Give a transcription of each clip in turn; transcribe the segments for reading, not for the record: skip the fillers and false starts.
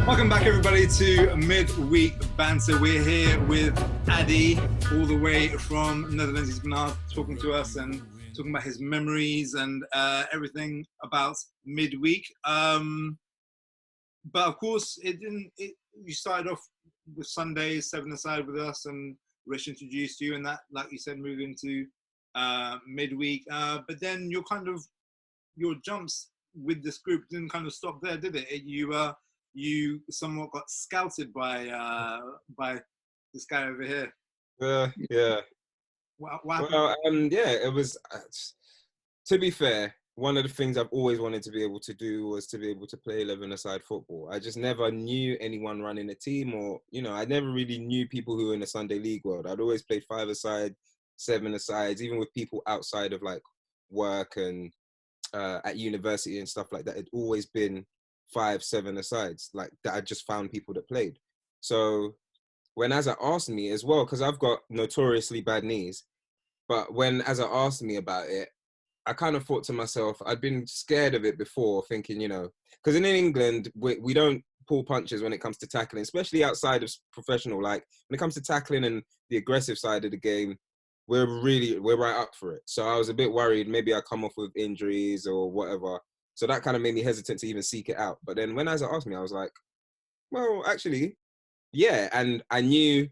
Welcome back, everybody, to Midweek Banter. We're here with Addy, all the way from Netherlands. He's been talking to us and talking about his memories and everything about Midweek. But of course, you started off with Sundays, 7-a-side with us, and Rich introduced you, and that, like you said, moved into Midweek. But then your jumps with this group didn't kind of stop there, did it? You somewhat got scouted by this guy over here. Yeah. What happened? Well, it was. To be fair, one of the things I've always wanted to be able to do was to be able to play 11-a-side football. I just never knew anyone running a team, or I never really knew people who were in the Sunday league world. I'd always played 5-a-side, 7-a-sides, even with people outside of like work and at university and stuff like that. It'd always been 5, 7-a-sides, like that. I just found people that played. So when Azza asked me as well, because I've got notoriously bad knees, but when Azza asked me about it, I kind of thought to myself, I'd been scared of it before, thinking, because in England, we don't pull punches when it comes to tackling, especially outside of professional. Like when it comes to tackling and the aggressive side of the game, we're right up for it. So I was a bit worried, maybe I come off with injuries or whatever. So that kind of made me hesitant to even seek it out. But then when Azza asked me, I was like, well, actually, yeah. And I knew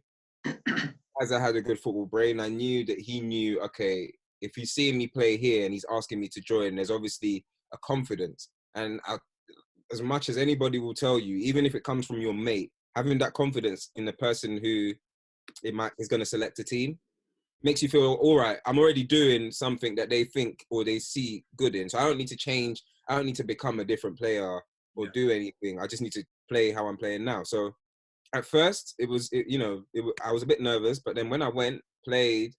Azza had a good football brain. I knew that he knew, okay, if he's seeing me play here and he's asking me to join, there's obviously a confidence. And as much as anybody will tell you, even if it comes from your mate, having that confidence in the person who is going to select a team makes you feel, all right, I'm already doing something that they think or they see good in. So I don't need to change. I don't need to become a different player or do anything. I just need to play how I'm playing now. So at first, I was a bit nervous, but then when I played,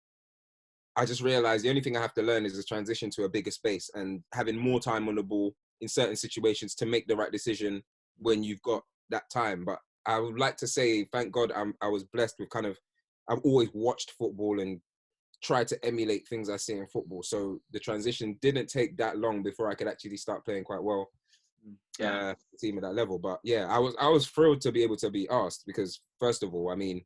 I just realized the only thing I have to learn is to transition to a bigger space and having more time on the ball in certain situations to make the right decision when you've got that time. But I would like to say, thank God, I was blessed with I've always watched football and tried to emulate things I see in football. So the transition didn't take that long before I could actually start playing quite well. Team at that level. But yeah, I was thrilled to be able to be asked, because first of all, I mean,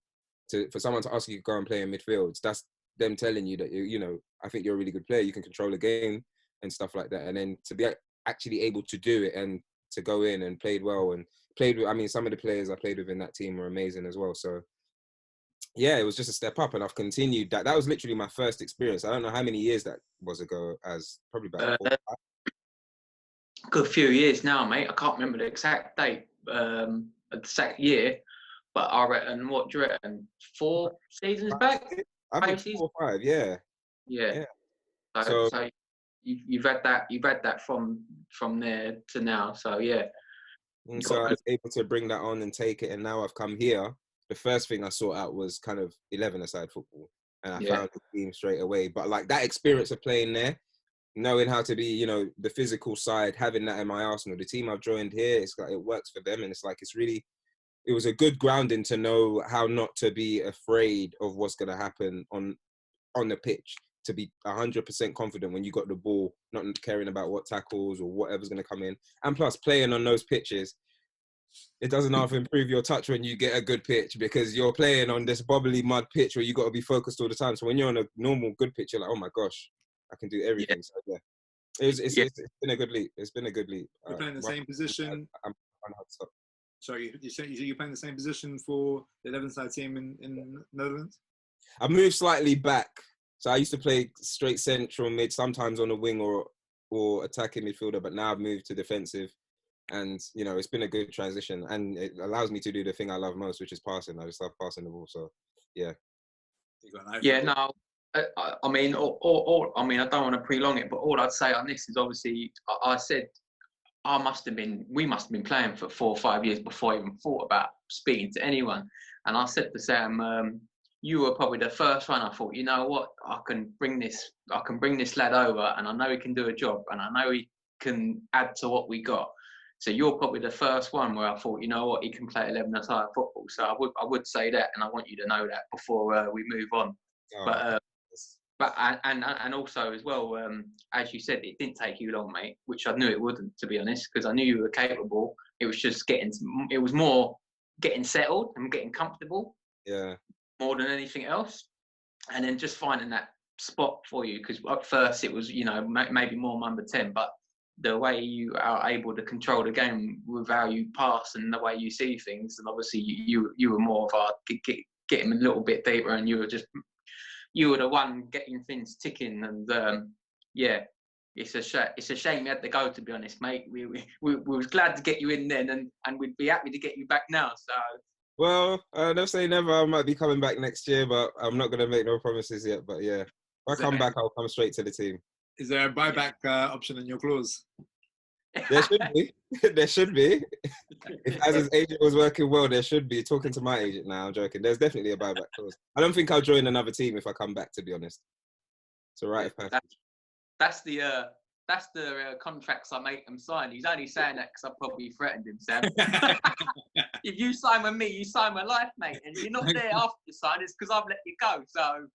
for someone to ask you to go and play in midfield, that's them telling you that I think you're a really good player, you can control a game and stuff like that. And then to be actually able to do it and to go in and played well and played with, I mean, some of the players I played with in that team were amazing as well. So yeah, it was just a step up, and I've continued that. That was literally my first experience. I don't know how many years that was ago, as probably about 4 or 5. Good few years now, mate. I can't remember the exact date, the exact year, but I reckon, what do you reckon? 4 seasons back? I think 4 or 5, yeah. Yeah. So you've had that from there to now. So yeah. And so I was able to bring that on and take it, and now I've come here. The first thing I sought out was kind of 11-a-side football, and I found the team straight away. But like that experience of playing there, knowing how to be, the physical side, having that in my arsenal. The team I've joined here, it's like it works for them, and it's like it was a good grounding to know how not to be afraid of what's going to happen on the pitch, to be 100% confident when you got the ball, not caring about what tackles or whatever's going to come in. And plus, playing on those pitches, it doesn't half improve your touch when you get a good pitch, because you're playing on this bubbly mud pitch where you got to be focused all the time. So when you're on a normal good pitch, you're like, oh my gosh, I can do everything. Yeah. So yeah, it's been a good leap. It's been a good leap. You're playing the same position. Sorry, you're playing the same position for the 11-side team in Netherlands? I moved slightly back. So I used to play straight central mid, sometimes on the wing or attacking midfielder, but now I've moved to defensive. And, it's been a good transition, and it allows me to do the thing I love most, which is passing. I just love passing the ball. So, yeah. Yeah, no, I mean, I don't want to prolong it, but all I'd say on this is obviously, I said, we must have been playing for 4 or 5 years before I even thought about speaking to anyone. And I said to Sam, you were probably the first one. I thought, you know what, I can bring this lad over, and I know he can do a job, and I know he can add to what we got. So you're probably the first one where I thought, you know what, he can play 11-a-side football. So I would say that, and I want you to know that before we move on. Oh. But also as well, as you said, it didn't take you long, mate, which I knew it wouldn't, to be honest, because I knew you were capable. It was just it was more getting settled and getting comfortable. Yeah. More than anything else. And then just finding that spot for you, because at first it was, you know, maybe more number 10, but the way you are able to control the game with how you pass and the way you see things, and obviously you were more of a getting a little bit deeper, and you were the one getting things ticking. And yeah, it's a shame you had to go, to be honest, mate. We was glad to get you in then, and we'd be happy to get you back now. So. Well, never say never. I might be coming back next year, but I'm not going to make no promises yet. But yeah, if I come back, I'll come straight to the team. Is there a buyback option in your clause? There should be. There should be. If Azza's agent was working well, there should be. Talking to my agent now, I'm joking. There's definitely a buyback clause. I don't think I'll join another team if I come back, to be honest. It's a rite of passage. That's the contracts I make them sign. He's only saying that because I probably threatened him, Sam. If you sign with me, you sign with life, mate. And you're not there after you sign, it's because I've let you go. So,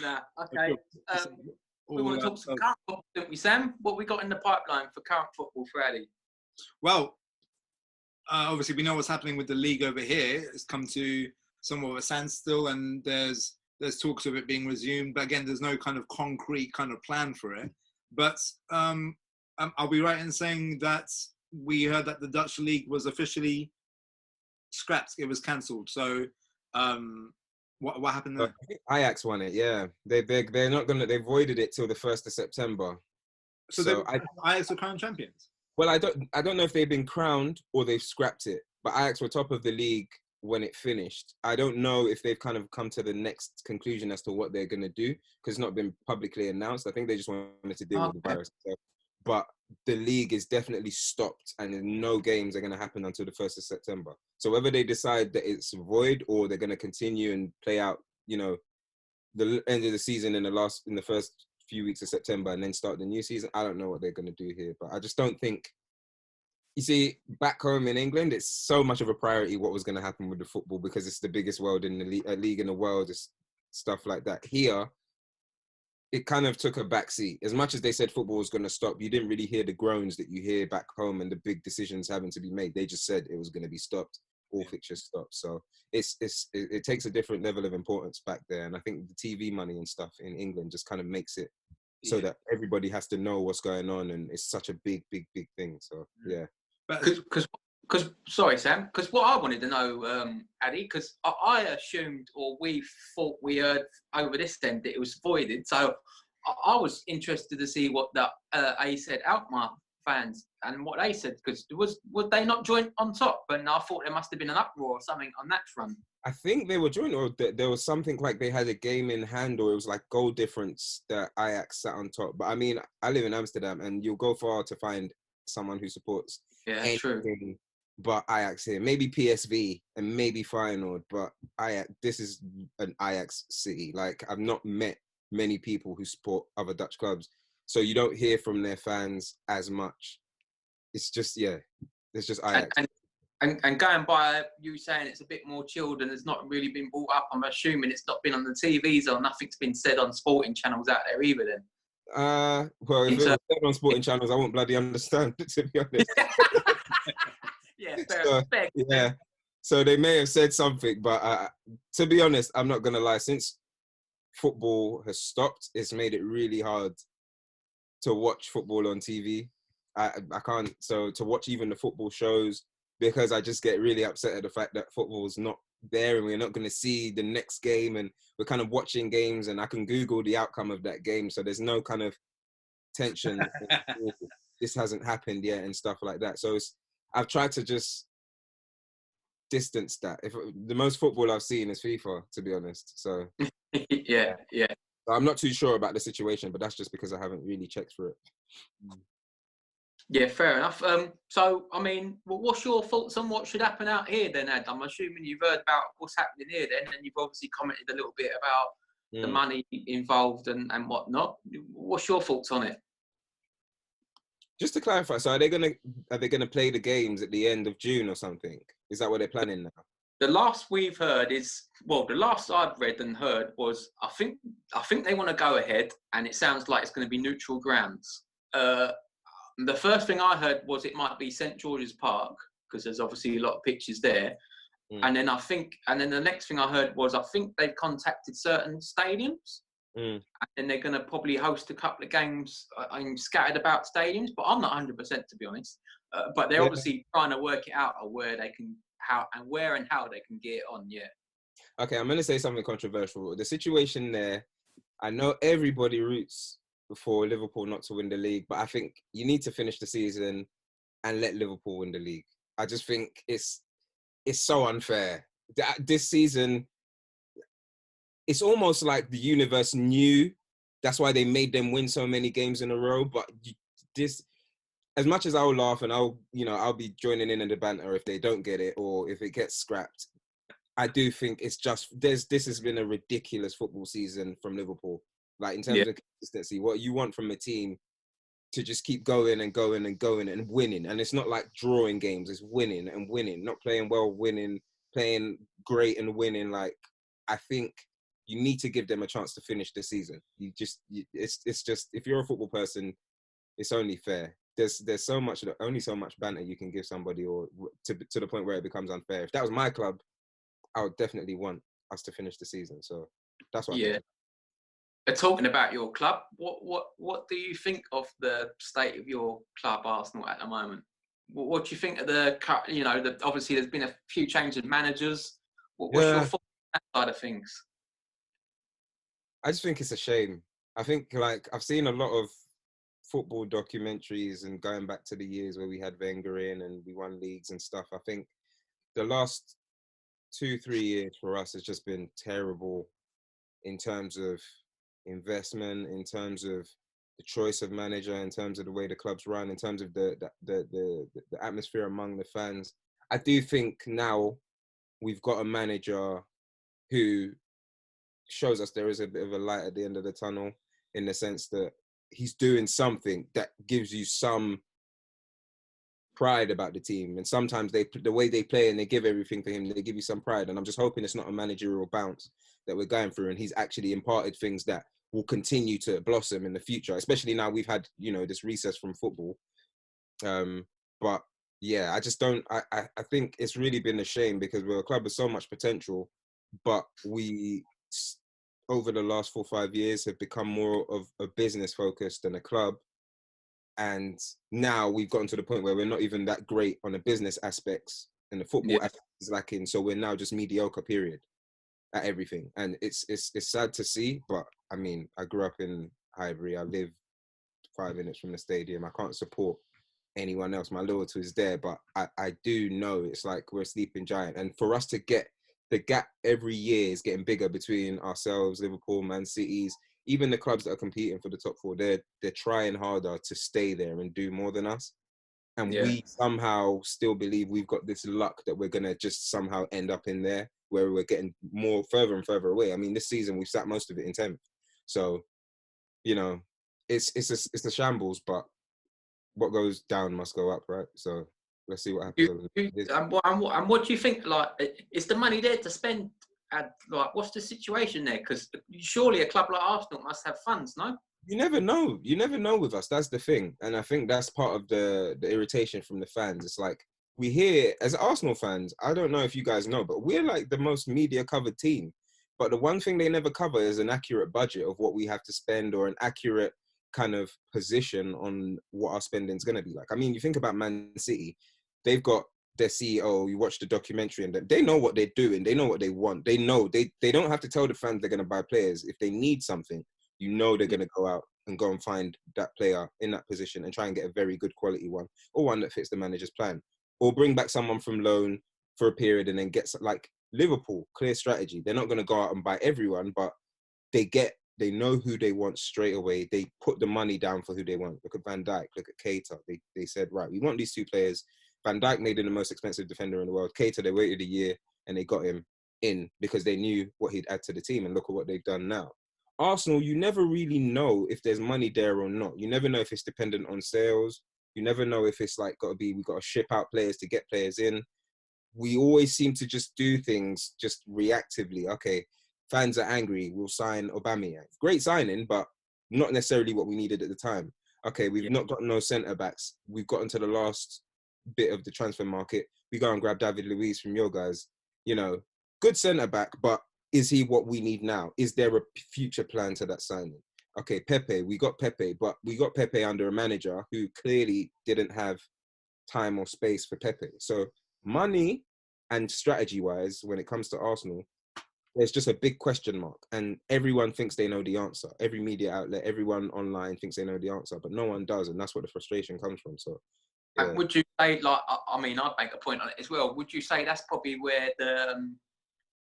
nah, okay. We want to talk some current football, don't we, Sam? What we got in the pipeline for current football, Freddie? Well, obviously we know what's happening with the league over here. It's come to somewhat of a standstill, and there's talks of it being resumed, but again, there's no kind of concrete kind of plan for it. But are we right in saying that we heard that the Dutch league was officially scrapped? It was cancelled. So what happened there? I think Ajax won it. Yeah, they're not gonna. They voided it till the 1st of September. So Ajax are crowned champions. Well, I don't know if they've been crowned or they've scrapped it, but Ajax were top of the league when it finished. I don't know if they've kind of come to the next conclusion as to what they're going to do, because it's not been publicly announced. I think they just wanted to deal with the virus. So, but the league is definitely stopped, and no games are going to happen until the 1st of September. So whether they decide that it's void or they're going to continue and play out, you know, the end of the season in the first few weeks of September and then start the new season, I don't know what they're going to do here. But I just don't think. You see, back home in England, it's so much of a priority what was going to happen with the football, because it's the biggest league in the world, it's stuff like that. Here, it kind of took a backseat. As much as they said football was going to stop, you didn't really hear the groans that you hear back home and the big decisions having to be made. They just said it was going to be stopped, all fixtures stopped. So it takes a different level of importance back there. And I think the TV money and stuff in England just kind of makes it so that everybody has to know what's going on, and it's such a big thing. So, yeah. Because sorry, Sam, because what I wanted to know, Addy, because I assumed, or we thought we heard over this end that it was voided. So I was interested to see what the AZ Alkmaar fans and what they said, because would they not join on top? And I thought there must have been an uproar or something on that front. I think they were joined, or there was something like they had a game in hand, or it was like goal difference that Ajax sat on top. But I mean, I live in Amsterdam, and you'll go far to find someone who supports anything true. But Ajax here. Maybe PSV and maybe Feyenoord, but Ajax, this is an Ajax city. Like, I've not met many people who support other Dutch clubs, so you don't hear from their fans as much. It's just, it's just Ajax. And going by you saying it's a bit more chilled and it's not really been brought up, I'm assuming it's not been on the TVs, or nothing's been said on sporting channels out there either then. Well, if it was said on sporting channels, I won't bloody understand, to be honest. Fair. Yeah. So they may have said something, but to be honest, I'm not gonna lie. Since football has stopped, it's made it really hard to watch football on TV. I can't. So to watch even the football shows, because I just get really upset at the fact that football's not there and we're not going to see the next game, and we're kind of watching games and I can Google the outcome of that game. So there's no kind of tension. This hasn't happened yet and stuff like that. So I've tried to just distance that. The most football I've seen is FIFA, to be honest. So yeah. I'm not too sure about the situation, but that's just because I haven't really checked for it. Yeah, fair enough. So, I mean, what's your thoughts on what should happen out here then, Ed? I'm assuming you've heard about what's happening here then, and you've obviously commented a little bit about the money involved and whatnot. What's your thoughts on it? Just to clarify, so are they gonna play the games at the end of June or something? Is that what they're planning now? The last we've heard is, well, the last I've read and heard was, I think they want to go ahead, and it sounds like it's going to be neutral grounds. the first thing I heard was it might be St George's Park, because there's obviously a lot of pitches there. And then the next thing I heard was I think they've contacted certain stadiums, and then they're going to probably host a couple of games scattered about stadiums. But I'm not 100% to be honest. But they're obviously trying to work it out of where they can, how they can get it on. Yeah. Okay, I'm going to say something controversial. The situation there, I know everybody roots for Liverpool not to win the league, but I think you need to finish the season and let Liverpool win the league. I just think it's so unfair. This season, it's almost like the universe knew. That's why they made them win so many games in a row. But this, as much as I'll laugh and I'll be joining in the banter if they don't get it or if it gets scrapped, I do think it's just this has been a ridiculous football season from Liverpool. Like in terms of consistency, what you want from a team to just keep going and going and going and winning. And it's not like drawing games, it's winning and winning, not playing well, winning, playing great and winning. Like, I think you need to give them a chance to finish the season. It's just, if you're a football person, it's only fair. There's only so much banter you can give somebody, or to the point where it becomes unfair. If that was my club, I would definitely want us to finish the season. So that's what I'm thinking. Talking about your club, what do you think of the state of your club, Arsenal, at the moment? What do you think of obviously there's been a few changes of managers. What's your thought on that side of things? I just think it's a shame. I think, like, I've seen a lot of football documentaries and going back to the years where we had Wenger in and we won leagues and stuff. I think the last 2-3 years for us has just been terrible in terms of investment, in terms of the choice of manager, in terms of the way the club's run, in terms of the atmosphere among the fans. I do think now we've got a manager who shows us there is a bit of a light at the end of the tunnel, in the sense that he's doing something that gives you some pride about the team. And sometimes the way they play and they give everything for him, they give you some pride. And I'm just hoping it's not a managerial bounce that we're going through, and he's actually imparted things that will continue to blossom in the future, especially now we've had, this recess from football. But yeah, I just don't, I think it's really been a shame, because we're a club with so much potential, but we, over the last 4 or 5 years, have become more of a business focused than a club. And now we've gotten to the point where we're not even that great on the business aspects, and the football aspect is lacking. So we're now just mediocre, period, at everything. And it's sad to see, but I mean, I grew up in Highbury. I live 5 minutes from the stadium. I can't support anyone else. My loyalty is there, but I do know it's like we're a sleeping giant. And for us to get the gap every year is getting bigger between ourselves, Liverpool, Man Cities, even the clubs that are competing for the top 4. They're trying harder to stay there and do more than us. And we somehow still believe we've got this luck that we're going to just somehow end up in there, where we're getting more further and further away. I mean, this season we've sat most of it in 10th. So, it's a shambles, but what goes down must go up, right? So let's see what happens. And what do you think? Like, is the money there to spend? What's the situation there? Because surely a club like Arsenal must have funds, no? You never know. You never know with us. That's the thing. And I think that's part of the irritation from the fans. It's like, we hear, as Arsenal fans, I don't know if you guys know, but we're like the most media covered team. But the one thing they never cover is an accurate budget of what we have to spend, or an accurate kind of position on what our spending is going to be like. I mean, you think about Man City, they've got their CEO, you watch the documentary, and they know what they're doing. They know what they want. They know they don't have to tell the fans they're going to buy players. If they need something, they're going to go out and go and find that player in that position and try and get a very good quality one, or one that fits the manager's plan, or bring back someone from loan for a period and then get, like Liverpool, clear strategy. They're not going to go out and buy everyone, but they know who they want straight away. They put the money down for who they want. Look at Van Dijk, look at Keita. They said, right, we want these 2 players. Van Dijk made him the most expensive defender in the world. Keita, they waited a year and they got him in because they knew what he'd add to the team, and look at what they've done now. Arsenal, you never really know if there's money there or not. You never know if it's dependent on sales. You never know if it's like we've got to ship out players to get players in. We always seem to just do things just reactively. Okay, fans are angry, we'll sign Aubameyang. Great signing, but not necessarily what we needed at the time. Okay, we've not got no centre-backs. We've gotten to the last bit of the transfer market. We go and grab David Luiz from your guys. You know, good centre-back, but is he what we need now? Is there a future plan to that signing? Okay, Pepe, we got Pepe, but we got Pepe under a manager who clearly didn't have time or space for Pepe. So money and strategy-wise, when it comes to Arsenal, there's just a big question mark, and everyone thinks they know the answer. Every media outlet, everyone online thinks they know the answer, but no one does, and that's where the frustration comes from. So, yeah. And would you say, like, I mean, I'd make a point on it as well. Would you say that's probably where the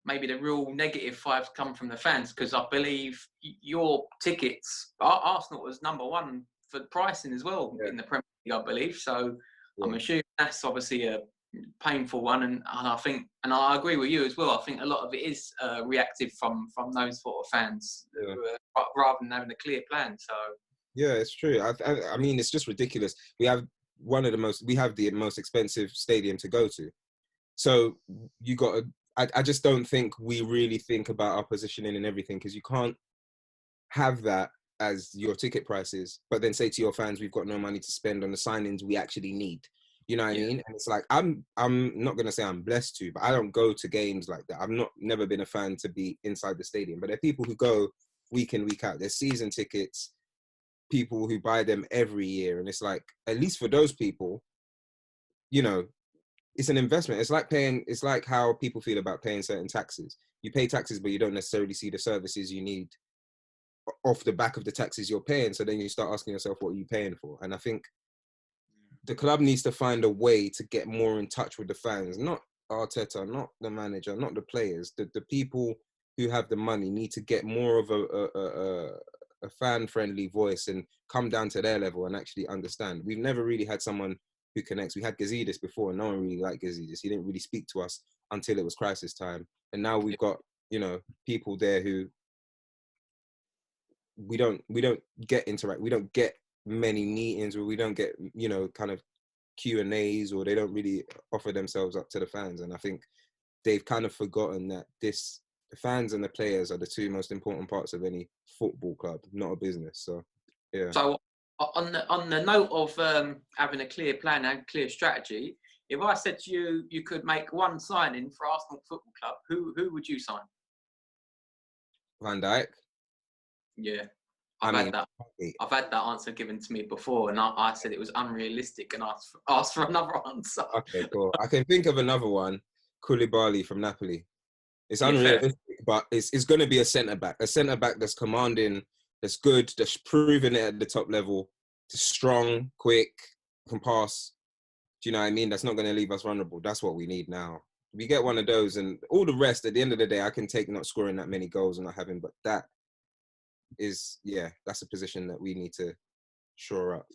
maybe the real negative vibes come from the fans? Because I believe your tickets, Arsenal was number one for pricing as well in the Premier League, I believe. So I'm assuming that's obviously a painful one, and I think, and I agree with you as well. I think a lot of it is reactive from those sort of fans rather than having a clear plan. So yeah, it's true. I mean, it's just ridiculous. We have the most expensive stadium to go to, so you got to. I just don't think we really think about our positioning and everything, because you can't have that as your ticket prices, but then say to your fans, we've got no money to spend on the signings we actually need. You know what I mean? And it's like, I'm not going to say I'm blessed to, but I don't go to games like that. I've never been a fan to be inside the stadium, but there are people who go week in, week out. There's season tickets, people who buy them every year. And it's like, at least for those people, you know, it's an investment. It's like how people feel about paying certain taxes. You pay taxes, but you don't necessarily see the services you need off the back of the taxes you're paying. So then you start asking yourself, what are you paying for? And I think the club needs to find a way to get more in touch with the fans, not Arteta, not the manager, not the players. The people who have the money need to get more of a fan-friendly voice and come down to their level and actually understand. We've never really had someone who connects. We had Gazidis before, and no one really liked Gazidis. He didn't really speak to us until it was crisis time. And now we've got, you know, people there who we don't get interact. We don't get many meetings, where we don't get, you know, kind of Q&As, or they don't really offer themselves up to the fans. And I think they've kind of forgotten that the fans and the players are the two most important parts of any football club, not a business. So, yeah. So on the note of having a clear plan and clear strategy, if I said to you, you could make one signing for Arsenal Football Club, who would you sign? Van Dijk. Yeah. I've had that answer given to me before, and I said it was unrealistic, and asked for another answer. Okay, cool. I can think of another one, Koulibaly from Napoli. It's unrealistic, but it's going to be a centre-back that's commanding, that's good, that's proven it at the top level, that's strong, quick, can pass. Do you know what I mean? That's not going to leave us vulnerable. That's what we need now. We get one of those, and all the rest, at the end of the day, I can take not scoring that many goals and not having, but that is, that's a position that we need to shore up.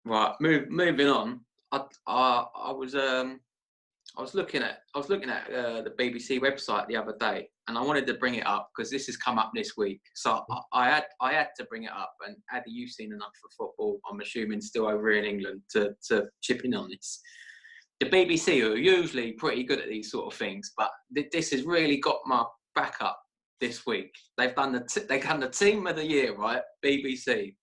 Right, moving on. I was looking at the BBC website the other day, and I wanted to bring it up because this has come up this week. So I had to bring it up. And Addy, you've seen enough for football, I'm assuming, still over in England to chip in on this. The BBC, who are usually pretty good at these sort of things, but this has really got my back up this week. They've done the team of the year, right? BBC.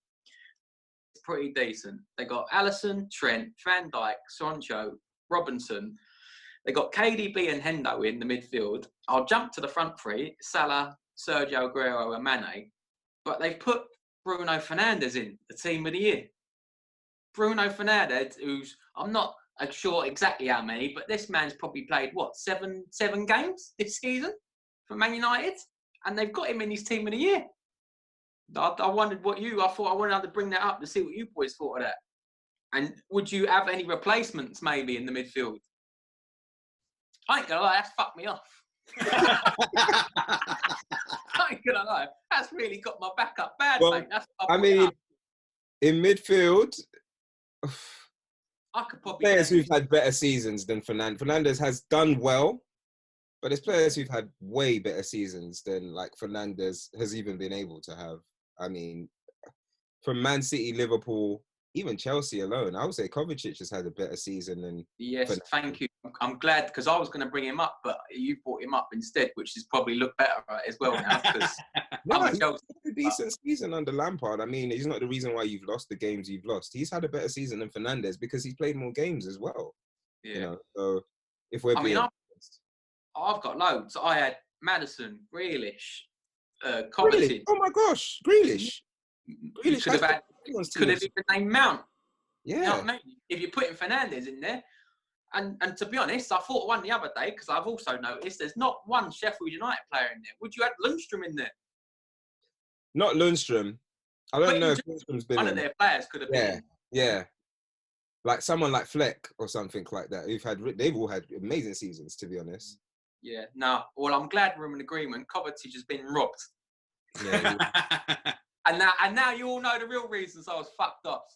It's pretty decent. They got Alisson, Trent, Van Dijk, Sancho, Robinson. They got KDB and Hendo in the midfield. I'll jump to the front three: Salah, Sergio Aguero, and Mane. But they've put Bruno Fernandes in the team of the year. Bruno Fernandes, who's, I'm not sure exactly how many, but this man's probably played seven games this season for Man United, and they've got him in his team of the year. I wondered I wanted to bring that up to see what you boys thought of that. And would you have any replacements maybe in the midfield? I ain't gonna lie, that's fucked me off. I ain't gonna lie, that's really got my back up bad, mate. In midfield, I could probably players who've had better seasons than Fernandes. Fernandes has done well, but there's players who've had way better seasons than like Fernandes has even been able to have. I mean, from Man City, Liverpool, even Chelsea alone, I would say Kovacic has had a better season than. Yes, thank you. I'm glad, because I was going to bring him up, but you brought him up instead, which has probably looked better as well now. Because No, he's had a decent season under Lampard. I mean, he's not the reason why you've lost the games you've lost. He's had a better season than Fernandes because he's played more games as well. Yeah. You know, so if we're being honest, I've got loads. I had Maddison, Grealish, Kovacic. Grealish. Oh my gosh, Grealish. You could have even named Mount. Yeah. You know what I mean? If you're putting Fernandes in there. And to be honest, I thought one the other day, because I've also noticed there's not one Sheffield United player in there. Would you add Lundstrom in there? Not Lundstrom. I don't know if Lundstrom's been one of their players could have been. Yeah. Like someone like Fleck or something like that. They've all had amazing seasons, to be honest. Yeah. No. Well, I'm glad we're in agreement. Kovacic has been robbed. Yeah. and now you all know the real reasons I was fucked up.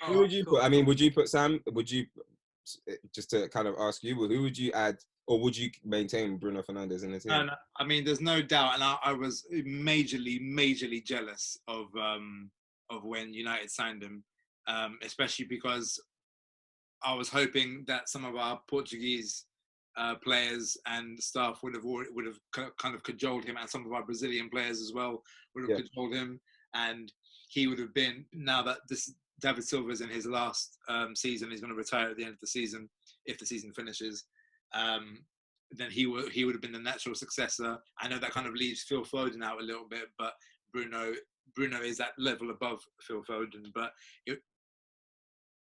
Who would you put? I mean, would you put Sam? Would you, just to kind of ask you, who would you add, or would you maintain Bruno Fernandes in the team? No, I mean, there's no doubt, and I was majorly jealous of when United signed him, especially because I was hoping that some of our Portuguese players and staff would have kind of cajoled him, and some of our Brazilian players as well would have cajoled him, and he would have been, now that David Silva's in his last season, he's going to retire at the end of the season if the season finishes. Then he would have been the natural successor. I know that kind of leaves Phil Foden out a little bit, but Bruno is that level above Phil Foden. But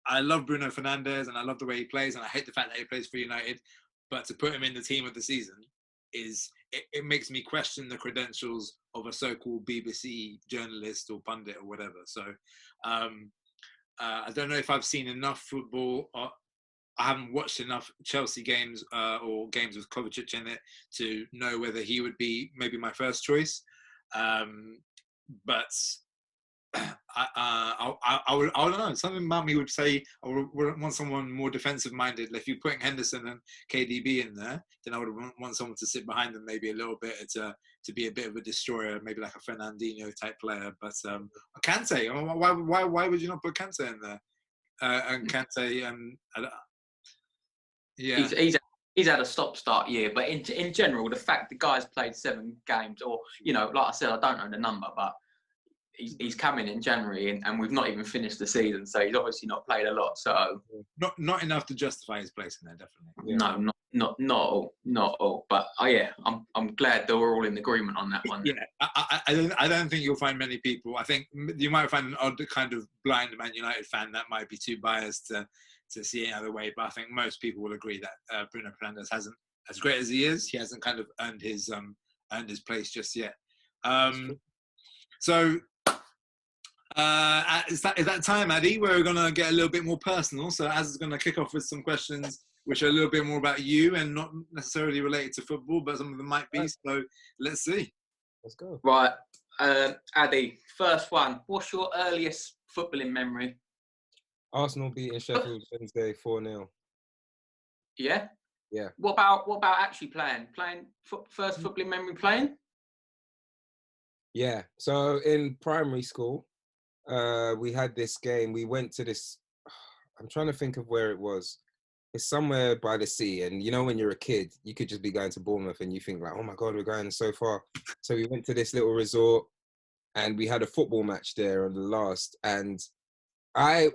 I love Bruno Fernandes and I love the way he plays, and I hate the fact that he plays for United. But to put him in the team of the season it makes me question the credentials of a so-called BBC journalist or pundit or whatever. So I don't know if I've seen enough football. I haven't watched enough Chelsea games or games with Kovacic in it to know whether he would be maybe my first choice. But I don't know. Something about me would say I would want someone more defensive-minded. If you're putting Henderson and KDB in there, then I would want someone to sit behind them maybe a little bit to be a bit of a destroyer, maybe like a Fernandinho type player. But Kante, why would you not put Kante in there? And Kante, yeah, he's had a stop-start year, but in general, the fact the guy's played 7 games, or like I said, I don't know the number, but he's coming in January, and we've not even finished the season, so he's obviously not played a lot. So not enough to justify his place in there, definitely. Yeah. No, not all. But I'm glad that we're all in agreement on that one. Yeah, I don't think you'll find many people. I think you might find an odd kind of blind Man United fan that might be too biased to see it any other way. But I think most people will agree that Bruno Fernandes hasn't, as great as he is, he hasn't kind of earned his place just yet. So. Is that time, Addy, where we're going to get a little bit more personal. So Azza's going to kick off with some questions which are a little bit more about you and not necessarily related to football, but some of them might be. So let's see. Let's go. Right. Addy, first one. What's your earliest footballing memory? Arsenal beating Sheffield Wednesday 4-0. Yeah? Yeah. What about actually playing? First footballing memory playing? Yeah. So in primary school, we had this game. We went to this, I'm trying to think of where it was. It's somewhere by the sea. And when you're a kid, you could just be going to Bournemouth and you think like, oh my God, we're going so far. So we went to this little resort and we had a football match there on the last. And I've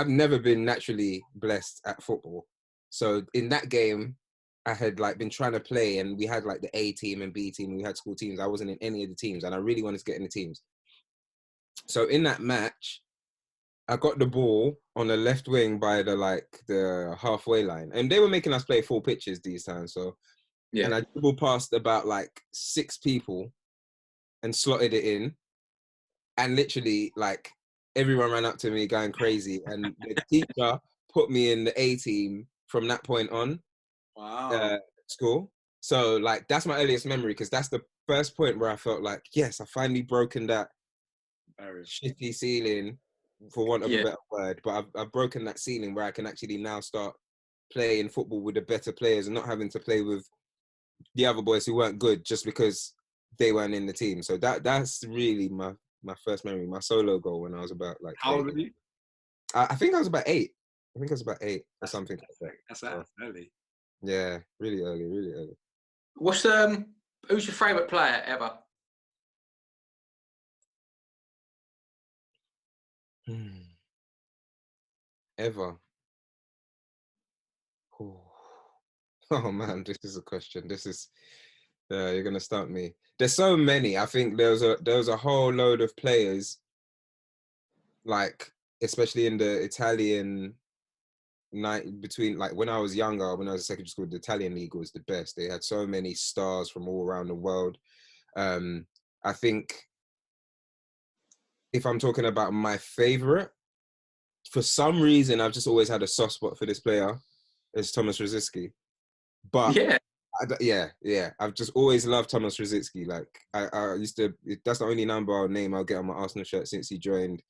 never been naturally blessed at football. So in that game, I had been trying to play, and we had the A team and B team. And we had school teams. I wasn't in any of the teams, and I really wanted to get in the teams. So in that match, I got the ball on the left wing by the halfway line, and they were making us play full pitches these times. So, yeah. And I dribbled past about 6 people, and slotted it in, and literally everyone ran up to me going crazy, and the teacher put me in the A team from that point on. Wow. School. So that's my earliest memory, because that's the first point where I felt yes, I finally broken that shitty ceiling, for want of a better word, but I've broken that ceiling where I can actually now start playing football with the better players and not having to play with the other boys who weren't good just because they weren't in the team. So that's really my my first memory, my solo goal when I was about like. How old were you? I think I was about 8. I think I was about 8 or That's something like that. That's So, early. yeah, really early, really early. Who's your favourite player ever? Ever. Oh man, this is a question. This is you're gonna stump me. There's so many. I think there was a whole load of players, like especially in the Italian night between, like when I was younger, when I was in secondary school, the Italian league was the best. They had so many stars from all around the world. I think if I'm talking about my favorite, for some reason I've just always had a soft spot for this player. It's Thomas Rosicky. But yeah, I've just always loved Thomas Rosicky. Like I used to, that's the only number I'll get on my Arsenal shirt since he joined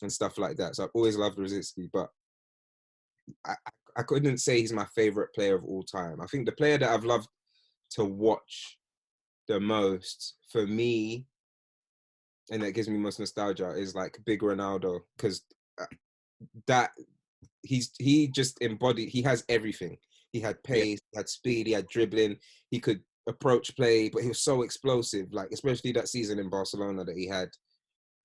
and stuff like that. So I've always loved Rosicky, but I couldn't say he's my favorite player of all time. I think the player that I've loved to watch the most for me, and that gives me most nostalgia, is like Big Ronaldo, because that he just embodied, he has everything. He had pace, he had speed, he had dribbling, he could approach play, but he was so explosive, like especially that season in Barcelona that he had.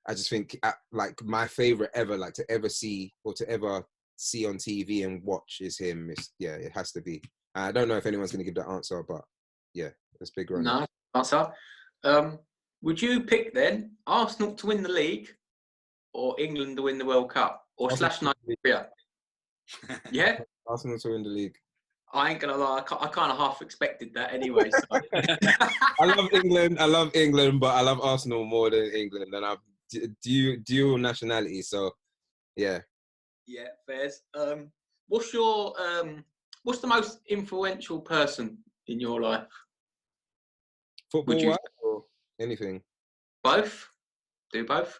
I just think like my favorite ever, like to ever see or to ever see on TV and watch is him. It has to be. I don't know if anyone's going to give that answer, but yeah, it's Big Ronaldo. No answer. Would you pick then Arsenal to win the league or England to win the World Cup or Arsenal Nigeria? Yeah? Arsenal to win the league. I ain't gonna lie, I kind of half expected that anyway. So. I love England, but I love Arsenal more than England, and I've dual nationality. So, yeah. Yeah, fairs. What's the most influential person in your life? Football-wise or anything? Both. Do both.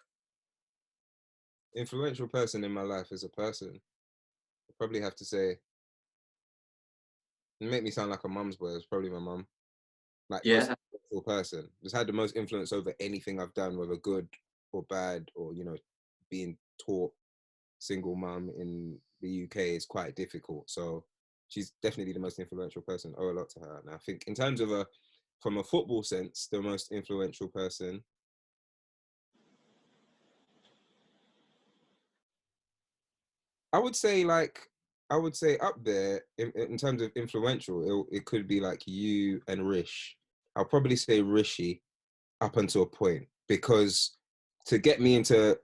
Influential person in my life as a person, I probably have to say. It make me sound like a mum's boy. It's probably my mum. Like, most influential person. Just had the most influence over anything I've done, whether good or bad, or being taught single mum in the UK is quite difficult. So she's definitely the most influential person. I owe a lot to her. And I think in terms of from a football sense, the most influential person, I would say up there in terms of influential, it could be like you and Rish. I'll probably say Rishi up until a point, because to get me into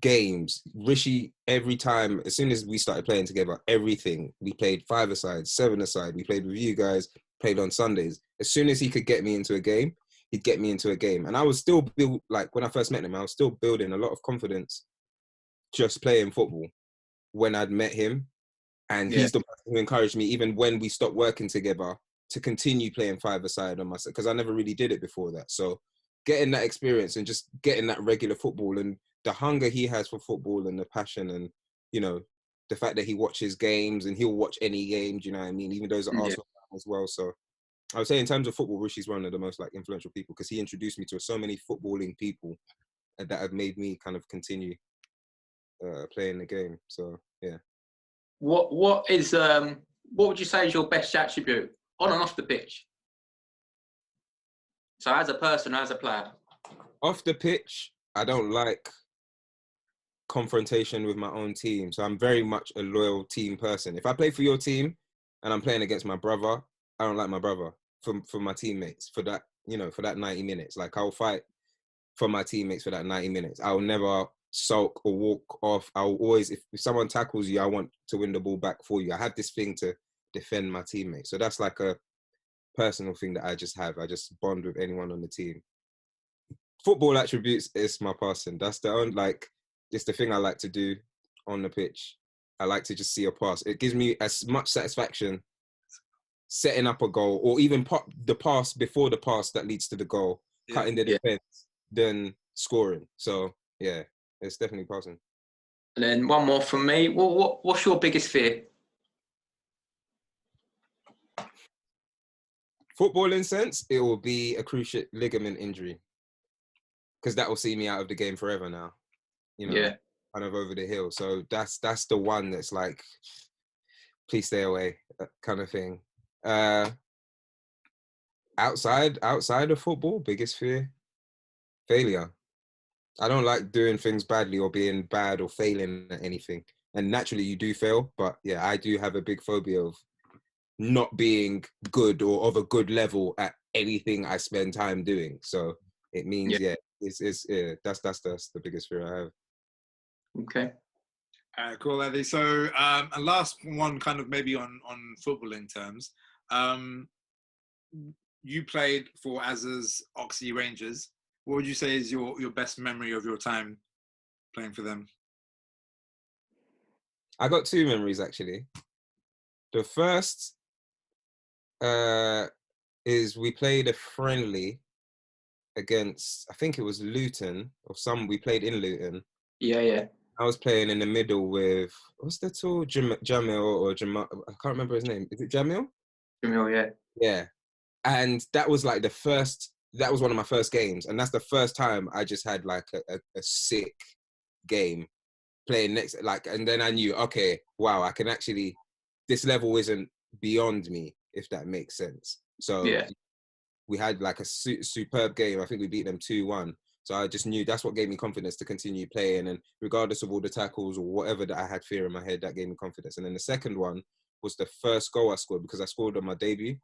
games, Rishi, every time, as soon as we started playing together, everything, we played 5-a-side, 7-a-side, we played with you guys, played on Sundays. As soon as he could get me into a game, he'd get me into a game. And I was still like when I first met him, I was still building a lot of confidence just playing football when I'd met him. And he's the person who encouraged me, even when we stopped working together, to continue playing 5-a-side on myself, because I never really did it before that. So getting that experience and just getting that regular football and the hunger he has for football and the passion and, the fact that he watches games and he'll watch any game, do you know what I mean? Even those are Arsenal as well. So I would say in terms of football, Rishi's one of the most like influential people, because he introduced me to so many footballing people that have made me kind of continue playing the game. So, yeah. What would you say is your best attribute on and off the pitch? So as a person, as a player. Off the pitch, I don't like confrontation with my own team. So I'm very much a loyal team person. If I play for your team and I'm playing against my brother, I don't like my brother for my teammates for that, for that 90 minutes. Like, I'll fight for my teammates for that 90 minutes. I'll never sulk or walk off. I'll always, if someone tackles you, I want to win the ball back for you. I have this thing to defend my teammates. So that's like a personal thing that I just have. I just bond with anyone on the team. Football attributes is my passing. That's it's the thing I like to do on the pitch. I like to just see a pass. It gives me as much satisfaction setting up a goal, or even the pass before the pass that leads to the goal, cutting the defense, than scoring. So yeah, it's definitely passing. And then one more from me. What's your biggest fear? Footballing sense, it will be a cruciate ligament injury. because that will see me out of the game forever now. You know, Yeah. kind of over the hill. So that's the one that's like, please stay away, kind of thing. Outside of football, biggest fear, failure. I don't like doing things badly or being bad or failing at anything. And naturally you do fail, but yeah, I do have a big phobia of not being good or of a good level at anything I spend time doing. So it means, that's the biggest fear I have. Okay. Cool, Eddie. So, a last one, kind of maybe on footballing terms. You played for Azza's Oxley Rangers. What would you say is your best memory of your time playing for them? I got two memories, actually. The first is we played a friendly against, I think it was Luton, we played in Luton. Yeah. I was playing in the middle with, what's the tall? Jamil or Jamal, I can't remember his name. Is it Jamil? Jamil, yeah. Yeah. And that was like that was one of my first games. And that's the first time I just had like a sick game playing next, like, and then I knew, okay, wow, I can actually, this level isn't beyond me, if that makes sense. So yeah. We had like a superb game. I think we beat them 2-1. So I just knew that's what gave me confidence to continue playing. And regardless of all the tackles or whatever that I had fear in my head, that gave me confidence. And then the second one was the first goal I scored, because I scored on my debut.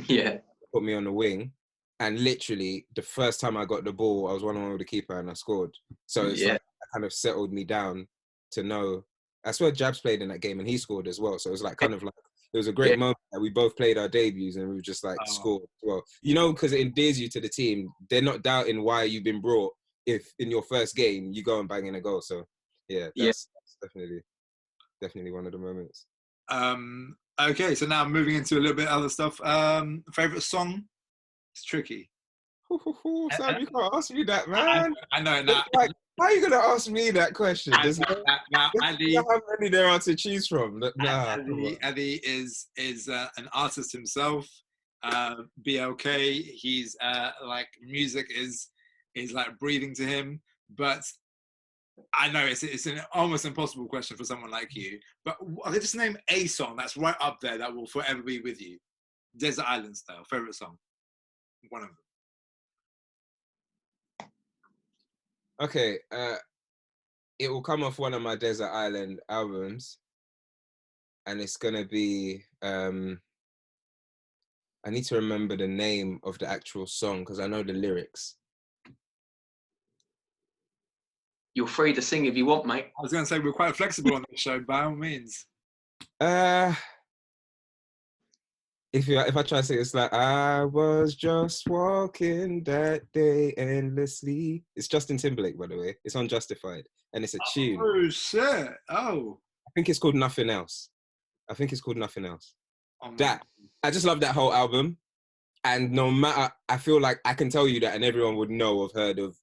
Yeah. Put me on the wing. And literally the first time I got the ball, I was 1-on-1 with the keeper and I scored. So it's like, that kind of settled me down to know. I swear Jabs played in that game and he scored as well. So it was like kind of like, it was a great moment that we both played our debuts and we were just like scored as well. You know, because it endears you to the team. They're not doubting why you've been brought if in your first game you go and bang in a goal. So yeah, that's definitely one of the moments. Okay, so now moving into a little bit other stuff. Favorite song? It's tricky. Sam, you can't ask me that, man. I know. Now, like, how are you going to ask me that question? Now, Eddie, how many there are to choose from? Nah, Eddie is an artist himself. BLK, he's like, music is like breathing to him. But I know it's an almost impossible question for someone like you. But I could just name a song that's right up there that will forever be with you. Desert Island Style, favorite song. One of them. Okay, it will come off one of my Desert Island albums, and it's gonna be, I need to remember the name of the actual song because I know the lyrics. You're free to sing if you want, mate. I was gonna say we're quite flexible on this show, by all means. If I try to say, it's like, I was just walking that day endlessly. It's Justin Timberlake, by the way. It's on Justified, and it's a tune. Oh shit! Oh, I think it's called Nothing Else. Oh, that, I just love that whole album, and no matter, I feel like I can tell you that, and everyone would know, have heard of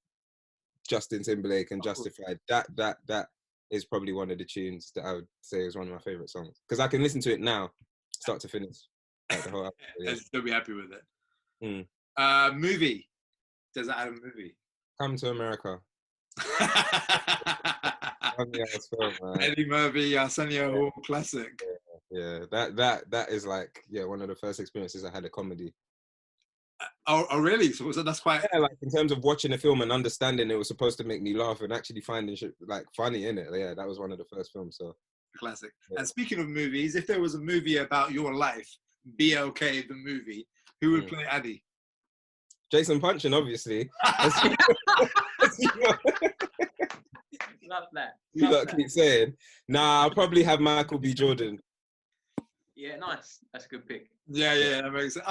Justin Timberlake and Justified. That is probably one of the tunes that I would say is one of my favorite songs, because I can listen to it now, start to finish. Like the whole album, I'd still be happy with it. Mm. Movie. Does that have a movie? Come to America. Eddie Murphy, Arsenio Hall, classic. Yeah, that is like, one of the first experiences I had a comedy. Oh really? So that's quite. Yeah, like in terms of watching a film and understanding it was supposed to make me laugh and actually finding shit like funny in it. Yeah, that was one of the first films. So classic. Yeah. And speaking of movies, if there was a movie about your life, BLK the movie, who would play Addy? Jason Punchin, obviously. Love that. You gotta keep saying. Nah, I'll probably have Michael B. Jordan. Yeah, nice. That's a good pick. Yeah, that makes sense.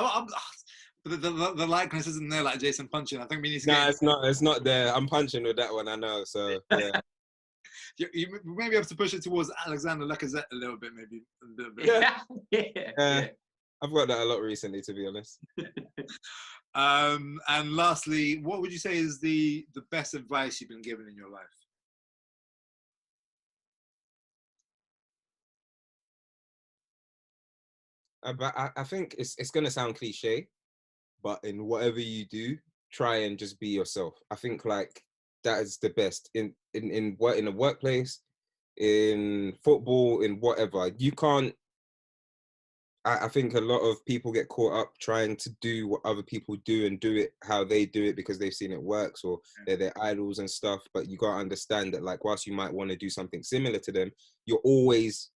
The likeness isn't there like Jason Punchin. I think we need to. Nah, it's not there. I'm punching with that one. I know. So yeah. You may be able to push it towards Alexander Lacazette a little bit, maybe. A little bit. Yeah. I've got that a lot recently, to be honest. And lastly, what would you say is the best advice you've been given in your life? I think it's gonna sound cliche, but in whatever you do, try and just be yourself. I think like that is the best in a workplace, in football, in whatever. You can't. I think a lot of people get caught up trying to do what other people do and do it how they do it because they've seen it works or they're their idols and stuff. But you got to understand that, like, whilst you might want to do something similar to them, you're always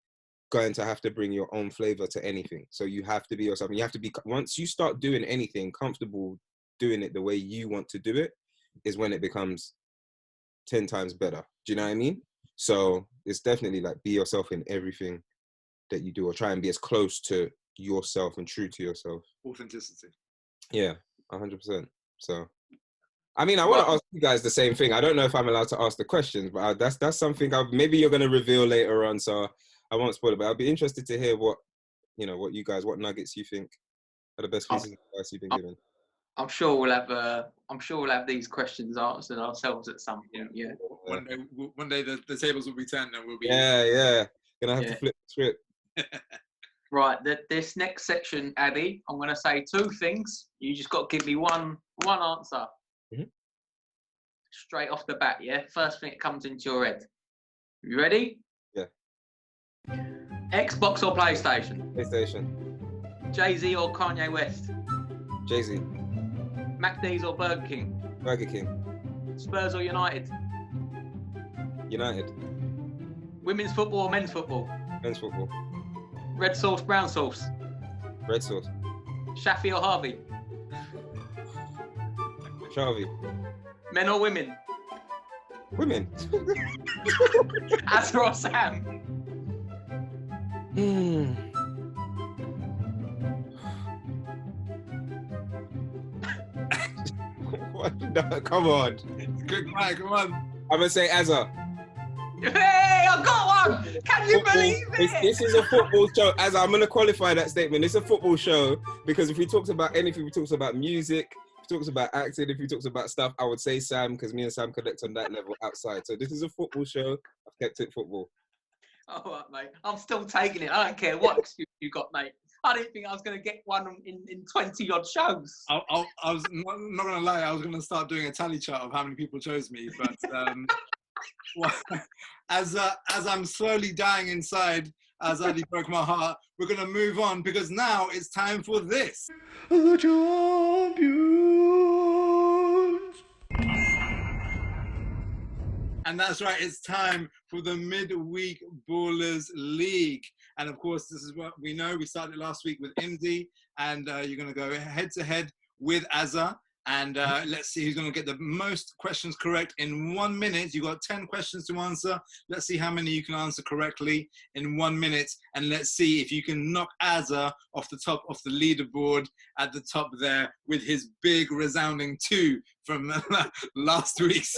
going to have to bring your own flavor to anything. So you have to be yourself. And you have to be, once you start doing anything, comfortable doing it the way you want to do it, is when it becomes 10 times better. Do you know what I mean? So it's definitely like, be yourself in everything that you do, or try and be as close to yourself and true to yourself. Authenticity. Yeah, 100%. So, I mean, I want to ask you guys the same thing. I don't know if I'm allowed to ask the questions, but that's something maybe you're going to reveal later on, so I won't spoil it. But I'll be interested to hear what what nuggets you think are the best pieces of advice you've been given. I'm sure we'll have these questions answered ourselves at some point. Yeah. One day the tables will be turned and we'll be. Yeah. Gonna have to flip the script. Right. This next section, Addy, I'm gonna say two things. You just got to give me one answer. Mm-hmm. Straight off the bat. Yeah. First thing that comes into your head. You ready? Yeah. Xbox or PlayStation? PlayStation. Jay-Z or Kanye West? Jay-Z. McD's or Burger King? Burger King. Spurs or United? United. Women's football or men's football? Men's football. Red sauce, brown sauce? Red sauce. Shafi or Harvey? Shafi. Men or women? Women. Azza or Sam? No, come on. Quick, Mike, come on. I'm gonna say Azza. Hey, I got one! Can you believe it? This is a football show. Azza, I'm gonna qualify that statement. It's a football show because if we talked about anything, we talked about music, if we talked about acting, if we talked about stuff, I would say Sam, because me and Sam connect on that level outside. So this is a football show. I've kept it football. All right, mate. I'm still taking it. I don't care what excuse you got, mate. I didn't think I was going to get one in 20 odd shows. I was not going to lie. I was going to start doing a tally chart of how many people chose me, but as I'm slowly dying inside, as Addy broke my heart, we're going to move on because now it's time for this. The champions. And that's right, it's time for the Midweek Ballers League. And of course, this is what we know. We started last week with Indy, and you're going to go head to head with Azza. And let's see who's going to get the most questions correct in 1 minute. You've got 10 questions to answer. Let's see how many you can answer correctly in 1 minute. And let's see if you can knock Azza off the top of the leaderboard at the top there with his big resounding 2 from last week's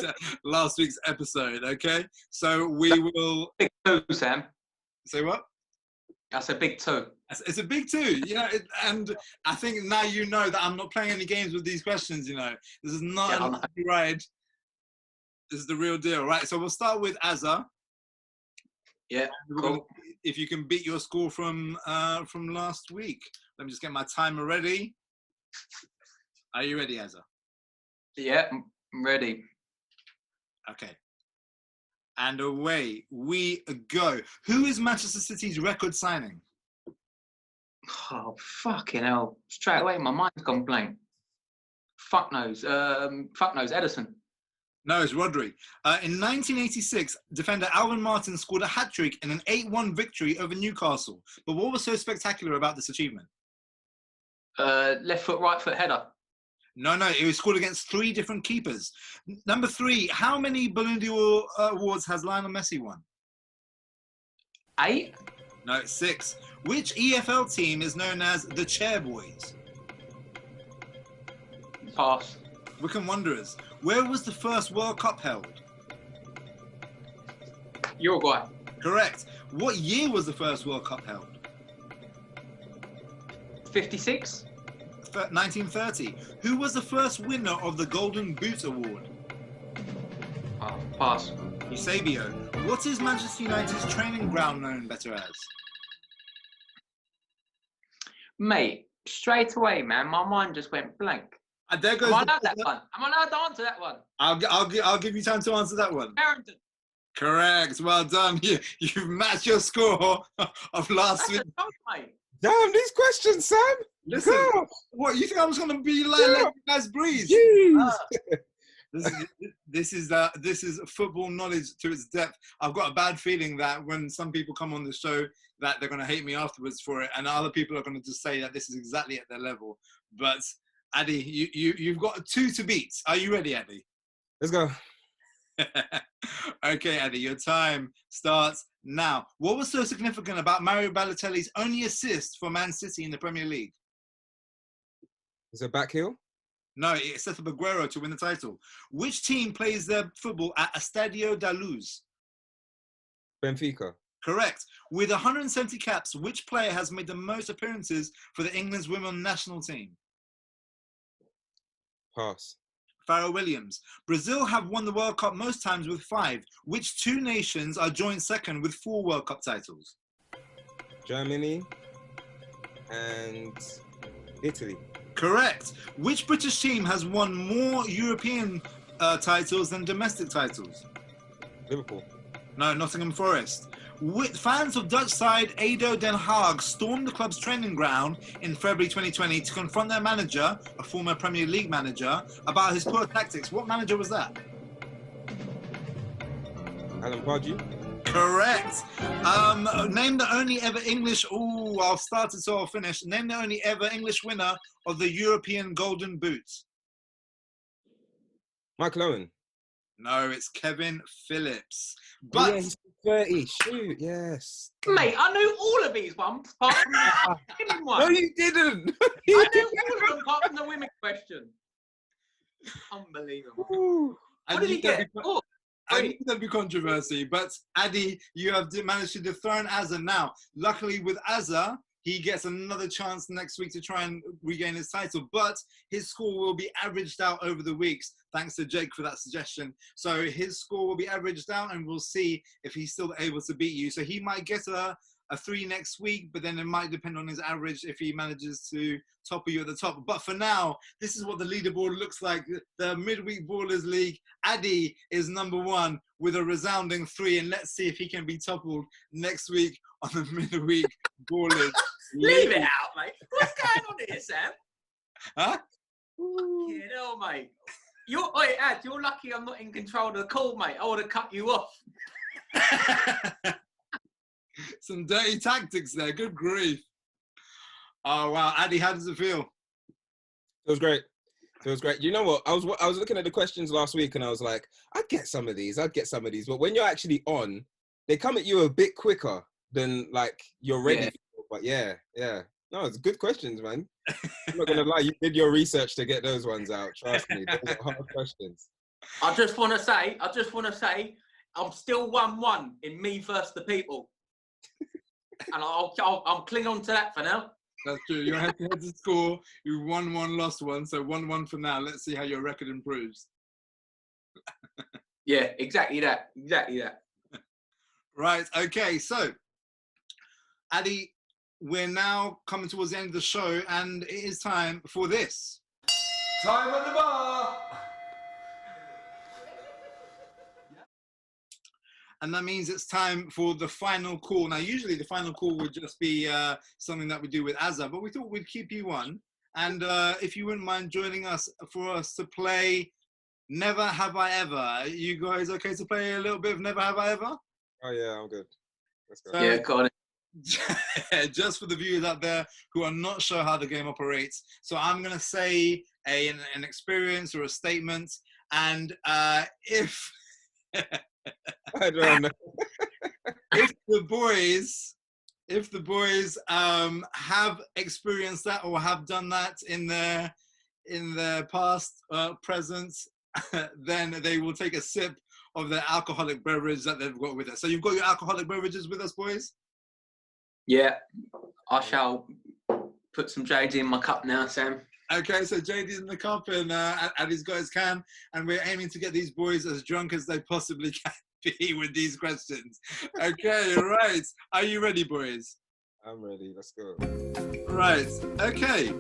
episode. Okay, so we will. Big 2, Sam. Say what? That's a big 2. It's a big 2, and I think now you know that I'm not playing any games with these questions, This is not a ride. This is the real deal, right? So we'll start with Azza. Yeah, cool. If you can beat your score from last week. Let me just get my timer ready. Are you ready, Azza? Yeah, I'm ready. Okay. And away we go. Who is Manchester City's record signing? Oh, fucking hell. Straight away, my mind's gone blank. Fuck knows, Edison. No, it's Rodri. In 1986, defender Alvin Martin scored a hat-trick in an 8-1 victory over Newcastle. But what was so spectacular about this achievement? Left foot, right foot header. No, it was scored against 3 different keepers. Number 3, how many Ballon d'Or awards has Lionel Messi won? 8? No, it's 6. Which EFL team is known as the Chairboys? Pass. Wycombe Wanderers. Where was the first World Cup held? Uruguay. Correct. What year was the first World Cup held? 56? 1930. Who was the first winner of the Golden Boot Award? Pass. Eusebio. What is Manchester United's training ground known better as? Mate, straight away, man, my mind just went blank. There goes. Am I allowed that one? Am I allowed to answer that one? I'll give you time to answer that one. Barrington. Correct. Well done. You've matched your score of last week. That's a mate. Damn, these questions, Sam. Listen, God. what you think I was going to be like? Let you guys breathe. This is football knowledge to its depth. I've got a bad feeling that when some people come on the show, that they're going to hate me afterwards for it, and other people are going to just say that this is exactly at their level. But Addy, you've got 2 to beat. Are you ready, Addy? Let's go. Okay, Addy, your time starts now. What was so significant about Mario Balotelli's only assist for Man City in the Premier League? Is it back heel? No, it set up Aguero to win the title. Which team plays their football at Estadio da Luz? Benfica. Correct. With 170 caps, which player has made the most appearances for the England's women's national team? Pass. Pharrell Williams. Brazil have won the World Cup most times with 5. Which 2 nations are joint second with 4 World Cup titles? Germany and Italy. Correct. Which British team has won more European titles than domestic titles? Liverpool. No, Nottingham Forest. Fans of Dutch side ADO Den Haag stormed the club's training ground in February 2020 to confront their manager, a former Premier League manager, about his poor tactics. What manager was that? Alan Pardew. Correct. Name the only ever English... Ooh, I'll start it so I'll finish. Name the only ever English winner of the European Golden Boot. Michael Owen. No, it's Kevin Phillips. But... Yeah, he's 30. Shoot, yes. Mate, I knew all of these ones apart from the women one. No, you didn't. I knew all of them apart from the women question. Unbelievable. Ooh. What did he get? I knew there'd be controversy, but Addy, you have managed to dethrone Azza now. Luckily with Azza, he gets another chance next week to try and regain his title, but his score will be averaged out over the weeks. Thanks to Jake for that suggestion. So his score will be averaged out and we'll see if he's still able to beat you. So he might get a 3 next week, but then it might depend on his average if he manages to topple you at the top. But for now, this is what the leaderboard looks like. The Midweek Ballers League, Addy is number 1 with a resounding 3, and let's see if he can be toppled next week on the Midweek Ballers Leave it out, mate. What's going on here, Sam? Huh? You know, mate. Ad, you're lucky I'm not in control of the call, mate. I would have cut you off. Some dirty tactics there. Good grief. Oh, wow. Addy, how does it feel? It was great. It was great. You know what? I was looking at the questions last week and I was like, I'd get some of these. But when you're actually on, they come at you a bit quicker than like you're ready. Yeah. But yeah. No, it's good questions, man. I'm not gonna lie, you did your research to get those ones out. Trust me, those are hard questions. I just want to say, I'm still 1-1 in me versus the people, and I'll cling on to that for now. That's true. You're head-to-head to score. You won 1, lost 1, so 1-1 for now. Let's see how your record improves. Yeah, exactly that. Right. Okay. So, Addy, we're now coming towards the end of the show, and it is time for this. Time at the bar! And that means it's time for the final call. Now, usually the final call would just be something that we do with Azza, but we thought we'd keep you on. And if you wouldn't mind joining us for us to play Never Have I Ever. Are you guys okay to play a little bit of Never Have I Ever? Oh, yeah, I'm good. Let's go. Yeah, got it. Just for the viewers out there who are not sure how the game operates, so I'm going to say an experience or a statement, and if I don't know. if the boys have experienced that or have done that in their past, present, then they will take a sip of their alcoholic beverage that they've got with us. So you've got your alcoholic beverages with us, boys? Yeah, I shall put some JD in my cup now, Sam. Okay, so JD's in the cup and Addy's got his can, and we're aiming to get these boys as drunk as they possibly can be with these questions. Okay, right. Are you ready, boys? I'm ready. Let's go. Right. Okay.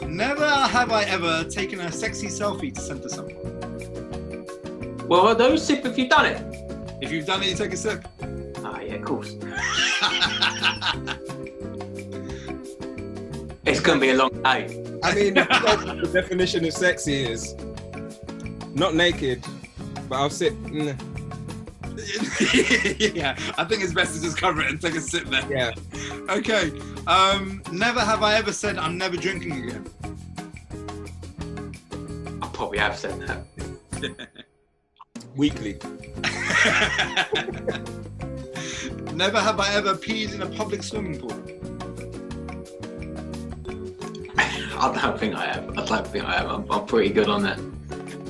Never have I ever taken a sexy selfie to send to someone. Well, are those sip if you've done it? If you've done it, you take a sip. Ah, yeah, of course. It's going to be a long day. I mean, the definition of sexy is not naked, but I'll sit. Yeah, I think it's best to just cover it and take a sip there. Yeah. Okay. Never have I ever said I'm never drinking again. I probably have said that. Weekly. Never have I ever peed in a public swimming pool. I don't think I have. I'm pretty good on that.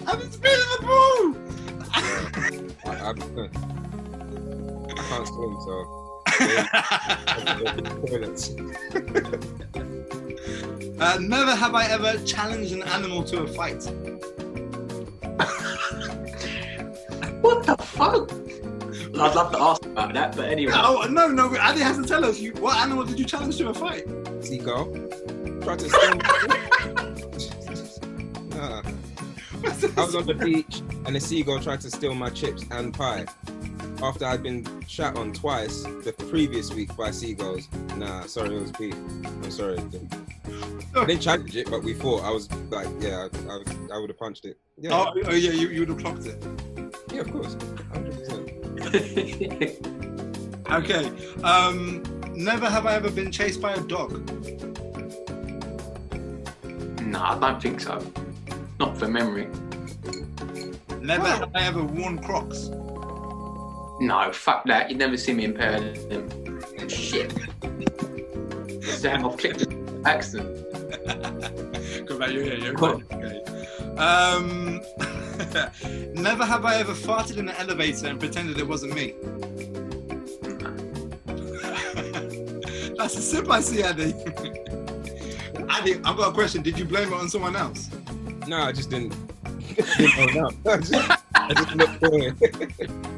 I've been peed in the pool! I can't swim, so. Never have I ever challenged an animal to a fight. What the fuck? I'd love to ask about that, but anyway. No, Adi has to tell us. What animal did you challenge to a fight? Seagull. Tried to steal my Nah. I was on the beach and a seagull tried to steal my chips and pie. After I'd been shat on twice the previous week by seagulls. Nah, sorry, it was beef. I'm sorry. I didn't challenge it, but we fought. I was like, yeah, I would have punched it. Yeah. Oh yeah, you would have clocked it. Yeah, of course. 100%. Okay. Never have I ever been chased by a dog. No, I don't think so. Not for memory. Never have I ever worn Crocs. No, fuck that. You'd never see me in pair of them. Shit. Damn, I've clicked an accident. Go back, you're here. You're okay. Never have I ever farted in an elevator and pretended it wasn't me. That's a sip I see, Adi. Adi, I've got a question. Did you blame it on someone else? No, I just didn't own up. I just looked for it.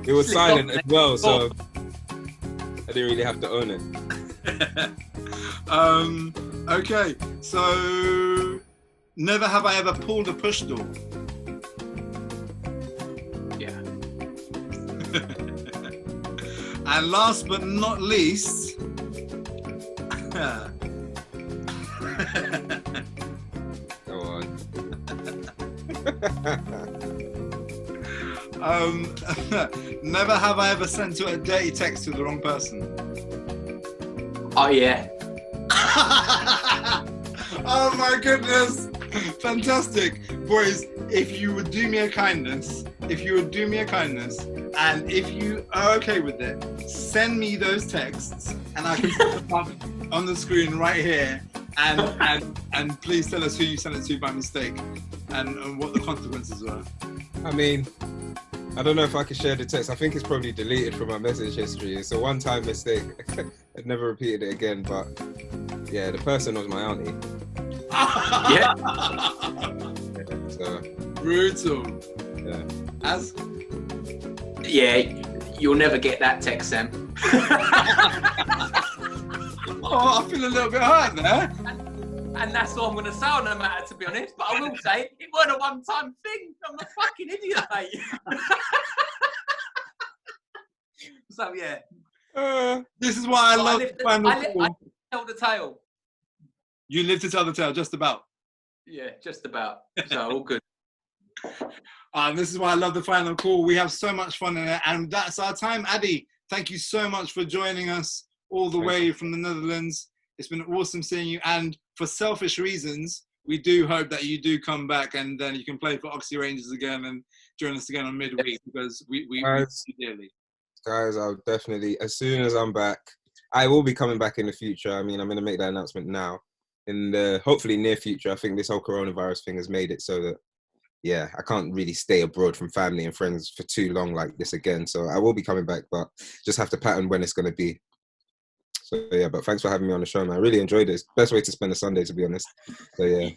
It was silent as well, so I didn't really have to own it. Okay, so never have I ever pulled a push door. Yeah. And last but not least, Go on. Never have I ever sent a dirty text to the wrong person. Oh, yeah. Oh my goodness. Fantastic. Boys, if you would do me a kindness, and if you are okay with it, send me those texts and I can put them up on the screen right here and please tell us who you sent it to by mistake and what the consequences were. I mean, I don't know if I can share the text. I think it's probably deleted from my message history. It's a one-time mistake. I've never repeated it again, but yeah, the person was my auntie. Yeah. So, brutal. Yeah. As? Yeah, you'll never get that text, Sam. Oh, I feel a little bit hurt there. And that's all I'm going to say on the matter, to be honest. But I will say, it wasn't a one-time thing. I'm a fucking idiot, mate. So, yeah. This is why I love the final call. I tell the tale. You live to tell the tale, just about. Yeah, just about. So, all good. This is why I love the final call. We have so much fun in it. And that's our time. Adi, thank you so much for joining us all the way from the Netherlands. It's been awesome seeing you. And for selfish reasons, we do hope that you do come back and then you can play for Oxy Rangers again and join us again on midweek because we miss you dearly. Guys, I'll definitely, as soon as I'm back, I will be coming back in the future. I mean, I'm going to make that announcement now. In the hopefully near future, I think this whole coronavirus thing has made it so that, yeah, I can't really stay abroad from family and friends for too long like this again. So I will be coming back, but just have to pattern when it's going to be. So yeah, but thanks for having me on the show, man. I really enjoyed it. It's the best way to spend a Sunday, to be honest. So yeah.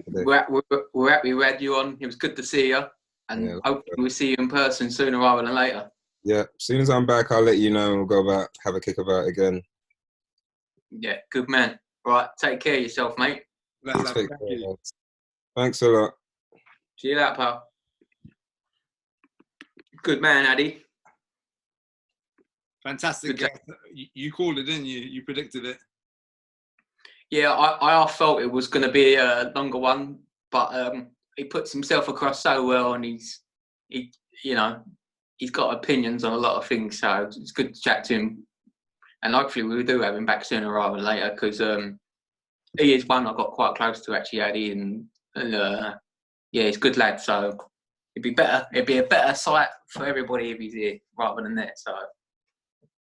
We're happy we had you on. It was good to see you. And hopefully we'll see you in person sooner rather than later. Yeah, as soon as I'm back, I'll let you know and we'll go back, have a kick about again. Yeah, good man. Right, take care of yourself, mate. Thank you. Thanks a lot. See you later, pal. Good man, Addy. Fantastic. You called it, didn't you? You predicted it. Yeah, I felt it was going to be a longer one, but he puts himself across so well, and he's got opinions on a lot of things, so it's good to chat to him. And hopefully we do have him back sooner rather than later, because he is one I got quite close to, actually, Addy, and yeah, he's a good lad. So it'd be a better sight for everybody if he's here rather than that. So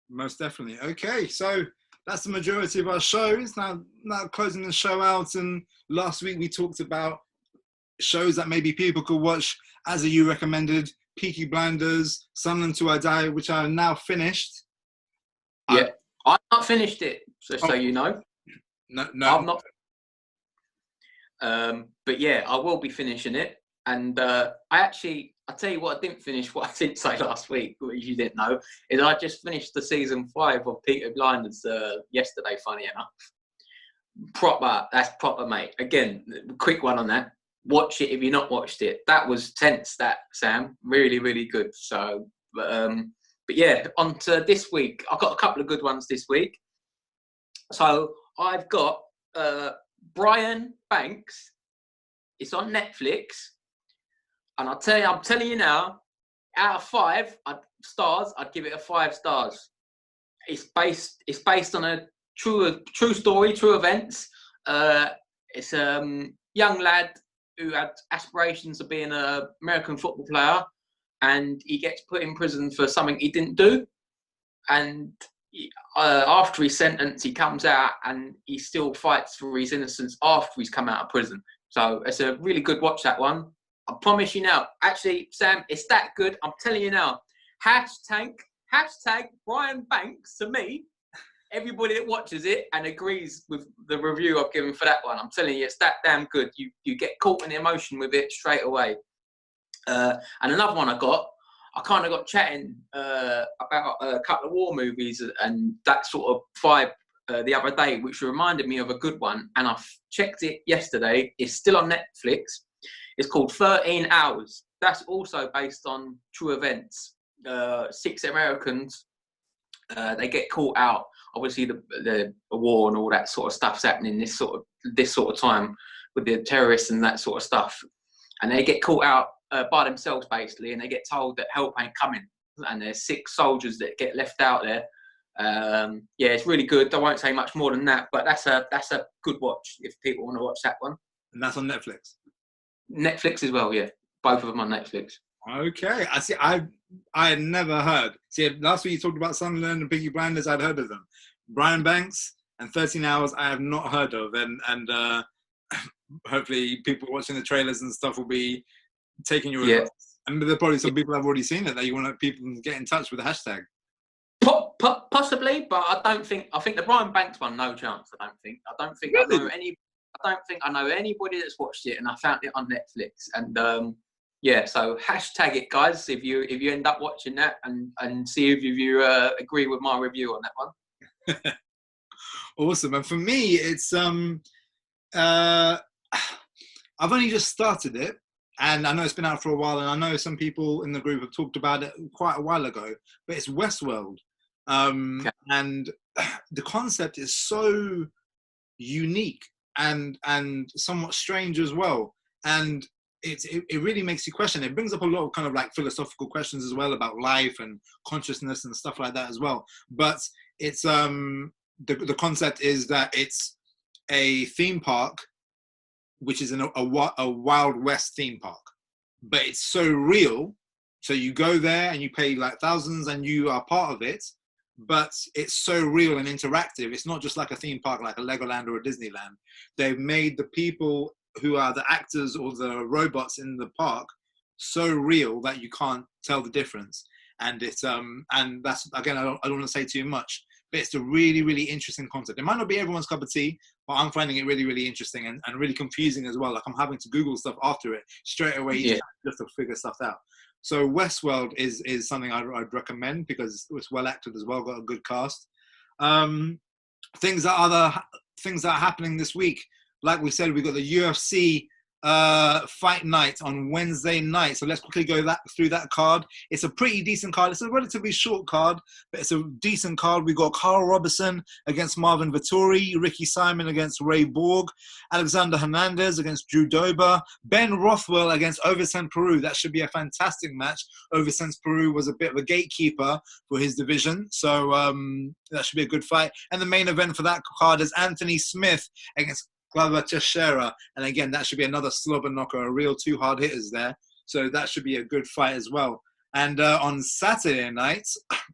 most definitely. Okay, so that's the majority of our shows. Now closing the show out, and last week we talked about shows that maybe people could watch. Azza, you recommended Peaky Blinders, Sunderland to I Die, which I have now finished. Yeah, I've not finished it, so you know. No, I'm not. But yeah, I will be finishing it. And I'll tell you what I didn't finish, what I didn't say last week, which you didn't know, is I just finished the season 5 of Peaky Blinders yesterday, funny enough. That's proper, mate. Again, quick one on that. Watch it if you've not watched it. That was tense, that, Sam. Really, really good. So, but yeah, on to this week. I've got a couple of good ones this week. So I've got Brian Banks. It's on Netflix. And I'm telling you now, out of 5 stars, I'd give it a 5 stars. It's based on a true story, true events. It's a young lad who had aspirations of being an American football player, and he gets put in prison for something he didn't do. And after his sentence, he comes out and he still fights for his innocence after he's come out of prison. So it's a really good watch, that one. I promise you now. Actually, Sam, it's that good. I'm telling you now. Hashtag Brian Banks to me. Everybody that watches it and agrees with the review I've given for that one. I'm telling you, it's that damn good. You get caught in the emotion with it straight away. And another one I kind of got chatting about a couple of war movies and that sort of vibe the other day, which reminded me of a good one. And I checked it yesterday. It's still on Netflix. It's called 13 Hours. That's also based on true events. 6 Americans, they get caught out. Obviously, the war and all that sort of stuff's happening this sort of time with the terrorists and that sort of stuff. And they get caught out by themselves, basically, and they get told that help ain't coming. And there's 6 soldiers that get left out there. Yeah, it's really good. I won't say much more than that, but that's a good watch if people want to watch that one. And that's on Netflix? Netflix as well, yeah. Both of them on Netflix. Okay. I see. I had never heard. See, last week you talked about Sunderland and Peaky Blinders. I'd heard of them. Brian Banks and 13 Hours I have not heard of. And hopefully people watching the trailers and stuff will be taking your advice. And there are probably some people have already seen it that you want people to get in touch with the hashtag. Possibly, but I think the Brian Banks one, no chance. I don't think I know anybody that's watched it, and I found it on Netflix. And yeah, so hashtag it, guys, if you end up watching that, and see if you agree with my review on that one. Awesome. And for me, it's I've only just started it, and I know it's been out for a while, and I know some people in the group have talked about it quite a while ago, but it's Westworld. And the concept is so unique and somewhat strange as well. And it really makes you question. It brings up a lot of kind of like philosophical questions as well about life and consciousness and stuff like that as well. But it's the concept is that it's a theme park, which is a Wild West theme park, but it's so real. So you go there and you pay like thousands and you are part of it, but it's so real and interactive. It's not just like a theme park, like a Legoland or a Disneyland. They've made the people who are the actors or the robots in the park so real that you can't tell the difference. And it's and that's, again, I don't want to say too much, but it's a really, really interesting concept. It might not be everyone's cup of tea, but I'm finding it really, really interesting and really confusing as well. Like I'm having to Google stuff after it straight away just to figure stuff out. So Westworld is something I'd recommend because it's well acted as well, got a good cast. Things that are happening this week. like we said, we've got the UFC fight night on Wednesday night. So let's quickly go through that card. It's a pretty decent card. It's a relatively short card, but it's a decent card. We've got Carl Robertson against Marvin Vettori, Ricky Simon against Ray Borg, Alexander Hernandez against Drew Dober, Ben Rothwell against Oversend Peru. That should be a fantastic match. Oversend Peru was a bit of a gatekeeper for his division, so that should be a good fight. And the main event for that card is Anthony Smith against Glover Teixeira, and again, that should be another slobber knocker, a real two hard hitters there. So that should be a good fight as well. And on Saturday night,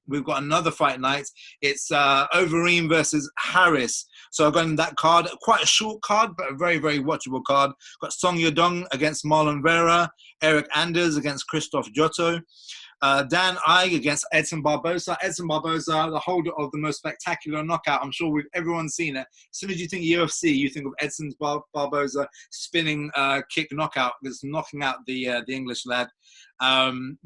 we've got another fight night. It's Overeem versus Harris. So I've got in that card, quite a short card, but a very, very watchable card. Got Song Yadong against Marlon Vera, Eric Anders against Christoph Giotto, Dan Ige against Edson Barboza. Edson Barboza, the holder of the most spectacular knockout. I'm sure everyone's seen it. As soon as you think UFC, you think of Edson Barboza spinning kick knockout, just knocking out the English lad.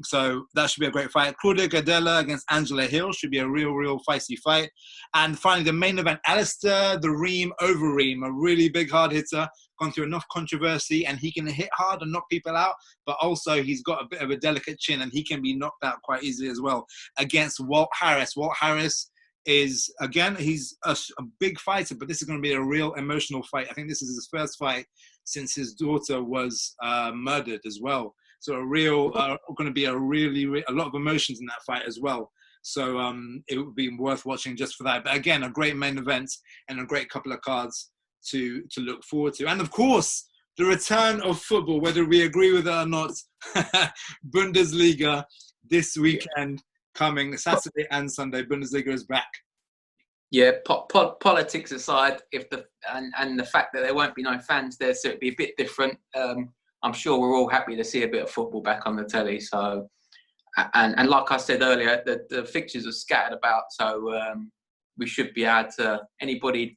So that should be a great fight. Claudia Gadella against Angela Hill should be a real feisty fight. And finally, the main event, Alistair the Ream Overeem, a really big hard hitter, gone through enough controversy, and he can hit hard and knock people out, but also he's got a bit of a delicate chin, and he can be knocked out quite easily as well, against Walt Harris. Walt Harris is, again, he's a big fighter, but this is going to be a real emotional fight. I think this is his first fight since his daughter was murdered as well. So going to be a lot of emotions in that fight as well. So it would be worth watching just for that. But again, a great main event and a great couple of cards to look forward to. And of course, the return of football, whether we agree with it or not, Bundesliga this weekend, coming Saturday and Sunday. Bundesliga is back. Yeah, politics aside, and the fact that there won't be no fans there, so it'd be a bit different. I'm sure we're all happy to see a bit of football back on the telly. So, and like I said earlier, the fixtures are scattered about, so we should be able to, anybody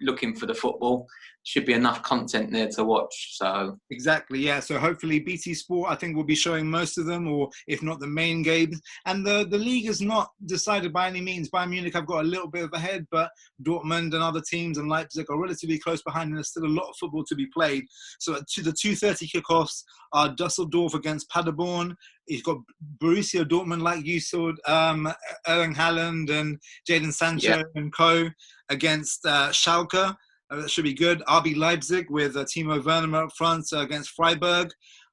looking for the football, should be enough content there to watch. So exactly, yeah. So hopefully BT Sport, I think, will be showing most of them, or if not the main games. And the league is not decided by any means. Bayern Munich have got a little bit of a head, but Dortmund and other teams and Leipzig are relatively close behind, and there's still a lot of football to be played. So to the 2:30 kickoffs are Dusseldorf against Paderborn. You've got Borussia Dortmund, like you saw, Erling Haaland and Jadon Sancho and co. against Schalke. That should be good. RB Leipzig with Timo Werner up front against Freiburg.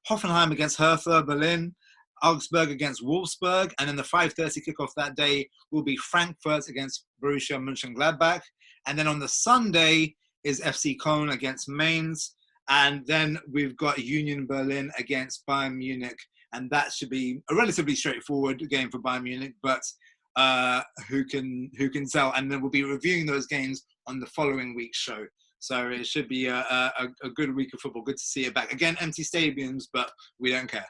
Hoffenheim against Hertha Berlin. Augsburg against Wolfsburg. And then the 5:30 kickoff that day will be Frankfurt against Borussia Mönchengladbach. And then on the Sunday is FC Köln against Mainz. And then we've got Union Berlin against Bayern Munich. And that should be a relatively straightforward game for Bayern Munich, but who can tell? And then we'll be reviewing those games on the following week's show. So it should be a good week of football. Good to see it back. Again, empty stadiums, but we don't care.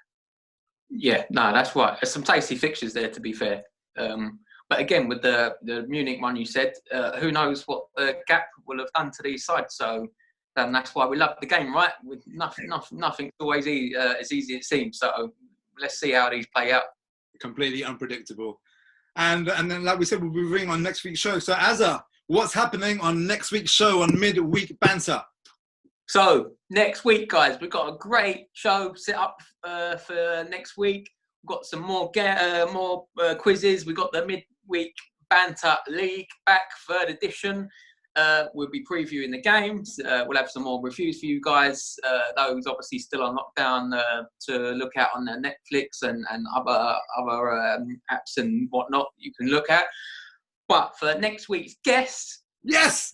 Yeah, no, that's right. There's some tasty fixtures there, to be fair. But again, with the Munich one you said, who knows what the gap will have done to these sides. So that's why we love the game, right? With nothing's always as easy as it seems. So let's see how these play out. Completely unpredictable. And then, like we said, we'll be reviewing on next week's show. So, Azza, what's happening on next week's show on Midweek Banter? So, next week, guys, we've got a great show set up for next week. We've got some more quizzes. We've got the Midweek Banter League back, 3rd edition. We'll be previewing the games. We'll have some more reviews for you guys. Those obviously still on lockdown to look at on the Netflix and other apps and whatnot you can look at. But for next week's guests, yes,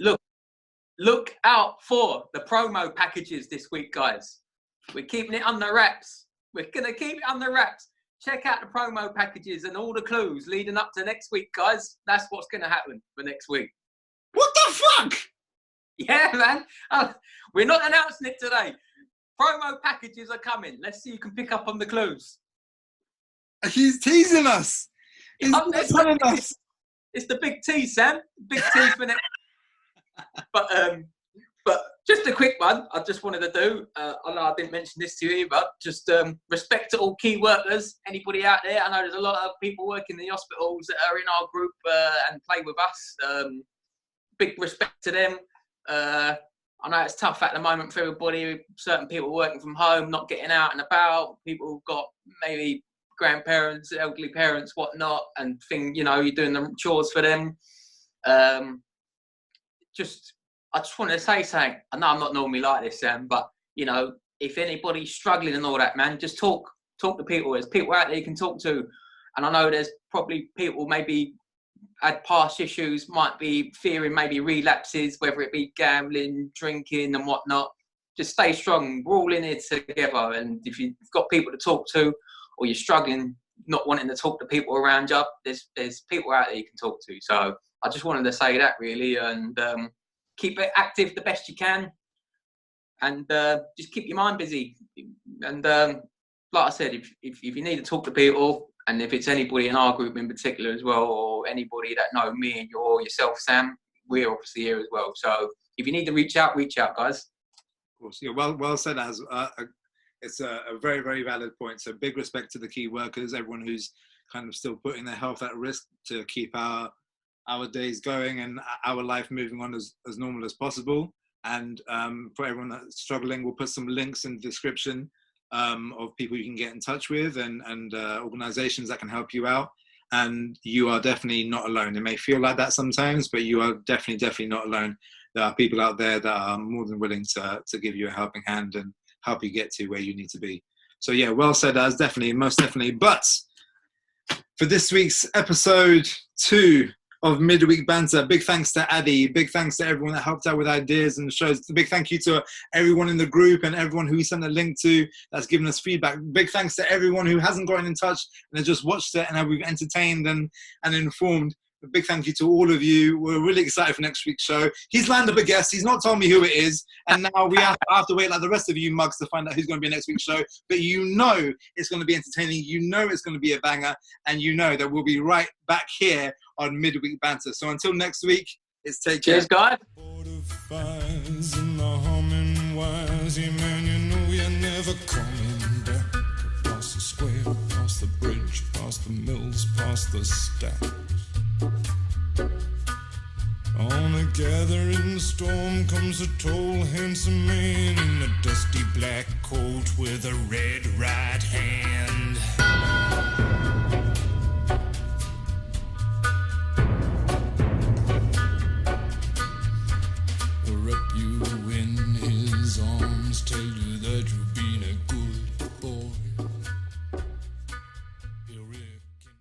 look out for the promo packages this week, guys. We're keeping it under wraps. We're gonna keep it under wraps. Check out the promo packages and all the clues leading up to next week, guys. That's what's gonna happen for next week. What the fuck? Yeah, man. We're not announcing it today. Promo packages are coming. Let's see who can pick up on the clues. He's teasing us. He's telling us. It's the big T, Sam. Big T for next. But just a quick one. I just wanted to do. I know I didn't mention this to you, but just respect to all key workers. Anybody out there? I know there's a lot of people working in the hospitals that are in our group and play with us. Big respect to them. I know it's tough at the moment for everybody. Certain people working from home, not getting out and about. People who've got maybe grandparents, elderly parents, whatnot, and you're doing the chores for them. I just wanted to say something. I know I'm not normally like this, Sam, but if anybody's struggling and all that, man, just talk to people. There's people out there you can talk to, and I know there's probably people maybe had past issues, might be fearing maybe relapses, whether it be gambling, drinking, and whatnot. Just stay strong. We're all in it together, and if you've got people to talk to, or you're struggling, not wanting to talk to people around you, there's people out there you can talk to. So I just wanted to say that, really, and keep it active the best you can, and just keep your mind busy. And like I said, if you need to talk to people, and if it's anybody in our group in particular as well, or anybody that know me and yourself, Sam, we're obviously here as well. So if you need to reach out, guys. Of course, yeah, well said, Az. It's a very, very valid point. So big respect to the key workers, everyone who's kind of still putting their health at risk to keep our days going and our life moving on as normal as possible. And for everyone that's struggling, we'll put some links in the description of people you can get in touch with and organizations that can help you out. And you are definitely not alone. It may feel like that sometimes, but you are definitely not alone. There are people out there that are more than willing to give you a helping hand and help you get to where you need to be. So yeah, well said, Az, definitely, most definitely. But for this week's episode 2 of Midweek Banter, big thanks to Addy, big thanks to everyone that helped out with ideas and shows. Big thank you to everyone in the group and everyone who we sent a link to that's given us feedback. Big thanks to everyone who hasn't gotten in touch and has just watched it and how we've entertained and informed. A big thank you to all of you. We're really excited for next week's show. He's lined up a guest. He's not told me who it is. And now we have to wait like the rest of you mugs to find out who's going to be next week's show. But it's going to be entertaining. It's going to be a banger. And that we'll be right back here on Midweek Banter. So until next week, it's take care. Cheers, guys. Past the square, past the bridge, past the mills, past the stacks. On a gathering storm comes a tall, handsome man in a dusty black coat with a red right hand. Wrap you in his arms, tell you